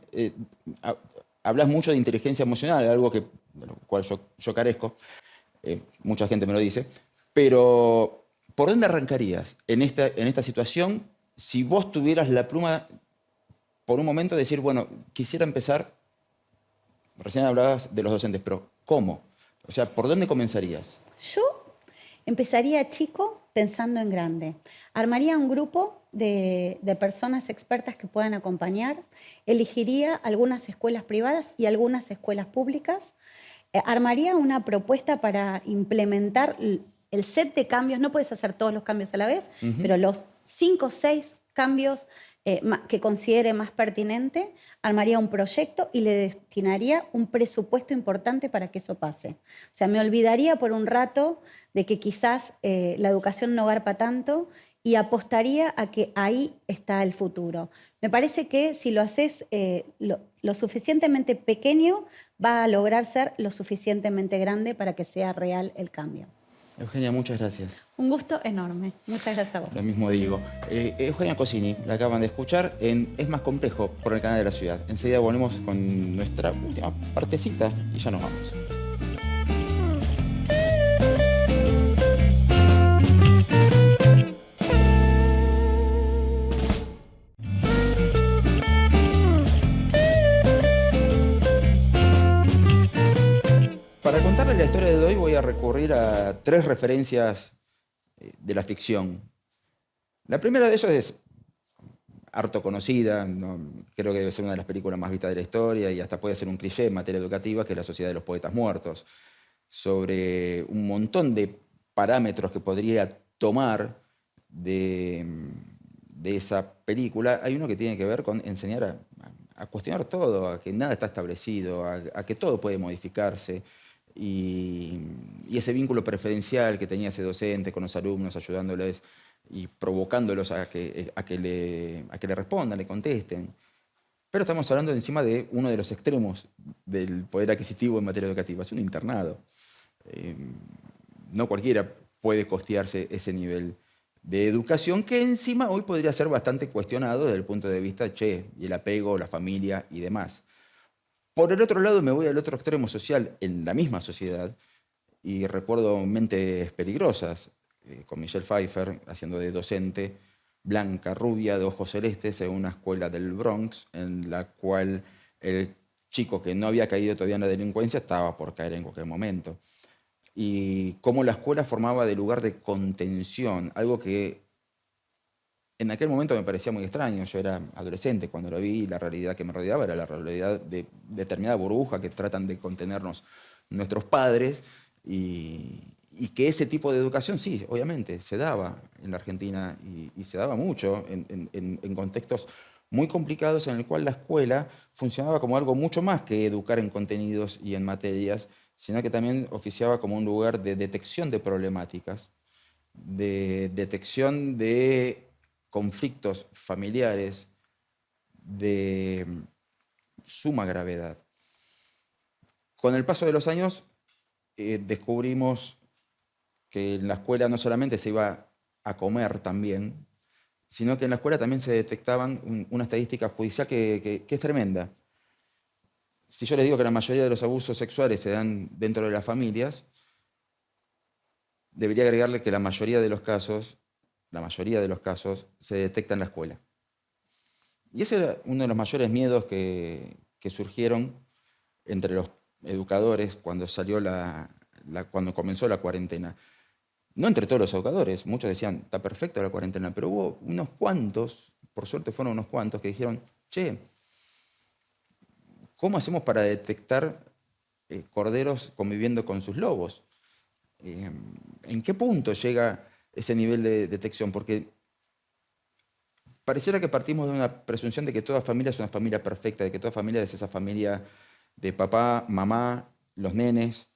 Speaker 1: hablas mucho de inteligencia emocional, algo de lo cual yo carezco, mucha gente me lo dice, pero ¿por dónde arrancarías en esta situación si vos tuvieras la pluma por un momento de decir, bueno, quisiera empezar, recién hablabas de los docentes, pero ¿cómo? O sea, ¿por dónde comenzarías?
Speaker 7: Yo empezaría chico pensando en grande. Armaría un grupo de personas expertas que puedan acompañar. Elegiría algunas escuelas privadas y algunas escuelas públicas. Armaría una propuesta para implementar el set de cambios. No puedes hacer todos los cambios a la vez, pero los 5 o 6 cambios que considere más pertinente, armaría un proyecto y le destinaría un presupuesto importante para que eso pase. O sea, me olvidaría por un rato de que quizás la educación no garpa tanto y apostaría a que ahí está el futuro. Me parece que si lo haces lo suficientemente pequeño, va a lograr ser lo suficientemente grande para que sea real el cambio.
Speaker 1: Eugenia, muchas gracias.
Speaker 7: Un gusto enorme. Muchas gracias a vos.
Speaker 1: Lo mismo digo. Eugenia Cosini, la acaban de escuchar en Es Más Complejo por el Canal de la Ciudad. Enseguida volvemos con nuestra última partecita y ya nos vamos. Para contarles la historia de hoy voy a recurrir a 3 referencias de la ficción. La primera de ellas es harto conocida, ¿no? Creo que debe ser una de las películas más vistas de la historia y hasta puede ser un cliché en materia educativa, que es La Sociedad de los Poetas Muertos, sobre un montón de parámetros que podría tomar de esa película. Hay uno que tiene que ver con enseñar a cuestionar todo, a que nada está establecido, a que todo puede modificarse. Y ese vínculo preferencial que tenía ese docente con los alumnos, ayudándoles y provocándolos a que le respondan, le contesten. Pero estamos hablando encima de uno de los extremos del poder adquisitivo en materia educativa, es un internado. No cualquiera puede costearse ese nivel de educación que encima hoy podría ser bastante cuestionado desde el punto de vista, y el apego, la familia y demás. Por el otro lado me voy al otro extremo social en la misma sociedad y recuerdo Mentes Peligrosas, con Michelle Pfeiffer haciendo de docente, blanca, rubia, de ojos celestes, en una escuela del Bronx, en la cual el chico que no había caído todavía en la delincuencia estaba por caer en cualquier momento. Y cómo la escuela formaba de lugar de contención, algo que en aquel momento me parecía muy extraño. Yo era adolescente cuando lo vi y la realidad que me rodeaba era la realidad de determinada burbuja que tratan de contenernos nuestros padres y que ese tipo de educación, sí, obviamente, se daba en la Argentina y se daba mucho en contextos muy complicados en el cual la escuela funcionaba como algo mucho más que educar en contenidos y en materias, sino que también oficiaba como un lugar de detección de problemáticas, de detección de conflictos familiares de suma gravedad. Con el paso de los años descubrimos que en la escuela no solamente se iba a comer también, sino que en la escuela también se detectaban una estadística judicial que es tremenda. Si yo les digo que la mayoría de los abusos sexuales se dan dentro de las familias, debería agregarle que la mayoría de los casos se detecta en la escuela. Y ese era uno de los mayores miedos que surgieron entre los educadores cuando cuando comenzó la cuarentena. No entre todos los educadores, muchos decían, está perfecto la cuarentena, pero hubo unos cuantos, por suerte fueron unos cuantos, que dijeron, ¿cómo hacemos para detectar corderos conviviendo con sus lobos? ¿En qué punto llega ese nivel de detección? Porque pareciera que partimos de una presunción de que toda familia es una familia perfecta, de que toda familia es esa familia de papá, mamá, los nenes,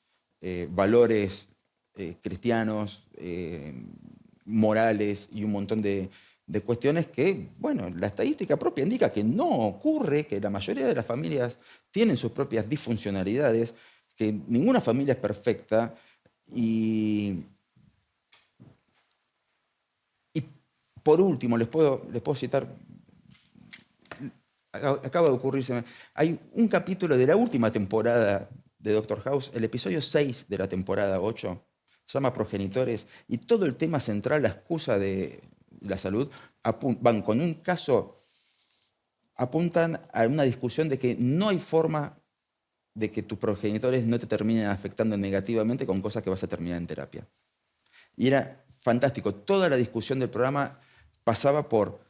Speaker 1: valores cristianos, morales y un montón de cuestiones que, bueno, la estadística propia indica que no ocurre, que la mayoría de las familias tienen sus propias disfuncionalidades, que ninguna familia es perfecta y por último, les puedo citar, acaba de ocurrirse, hay un capítulo de la última temporada de Doctor House, el episodio 6 de la temporada 8, se llama Progenitores, y todo el tema central, la excusa de la salud, van con un caso, apuntan a una discusión de que no hay forma de que tus progenitores no te terminen afectando negativamente con cosas que vas a terminar en terapia. Y era fantástico, toda la discusión del programa pasaba por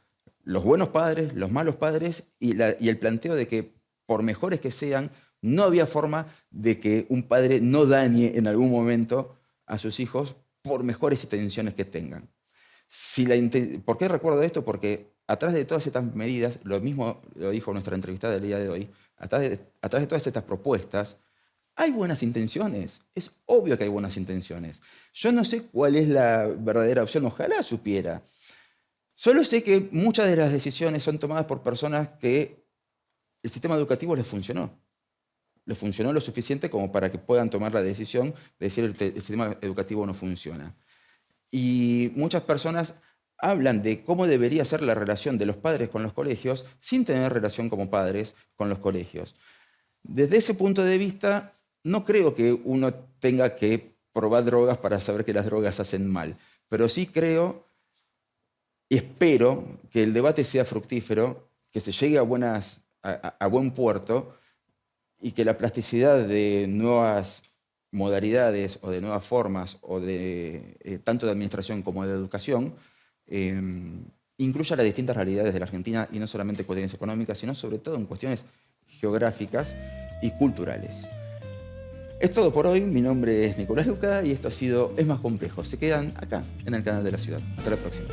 Speaker 1: los buenos padres, los malos padres y el planteo de que, por mejores que sean, no había forma de que un padre no dañe en algún momento a sus hijos por mejores intenciones que tengan. ¿Por qué recuerdo esto? Porque atrás de todas estas medidas, lo mismo lo dijo nuestra entrevistada del día de hoy, atrás de todas estas propuestas, hay buenas intenciones. Es obvio que hay buenas intenciones. Yo no sé cuál es la verdadera opción, ojalá supiera. Solo sé que muchas de las decisiones son tomadas por personas que el sistema educativo les funcionó. Les funcionó lo suficiente como para que puedan tomar la decisión de decir el sistema educativo no funciona. Y muchas personas hablan de cómo debería ser la relación de los padres con los colegios sin tener relación como padres con los colegios. Desde ese punto de vista, no creo que uno tenga que probar drogas para saber que las drogas hacen mal, pero sí creo y espero que el debate sea fructífero, que se llegue a buen puerto y que la plasticidad de nuevas modalidades o de nuevas formas o de tanto de administración como de educación incluya las distintas realidades de la Argentina y no solamente cuestiones económicas, sino sobre todo en cuestiones geográficas y culturales. Es todo por hoy. Mi nombre es Nicolás Luca y esto ha sido Es Más Complejo. Se quedan acá, en el canal de la ciudad. Hasta la próxima.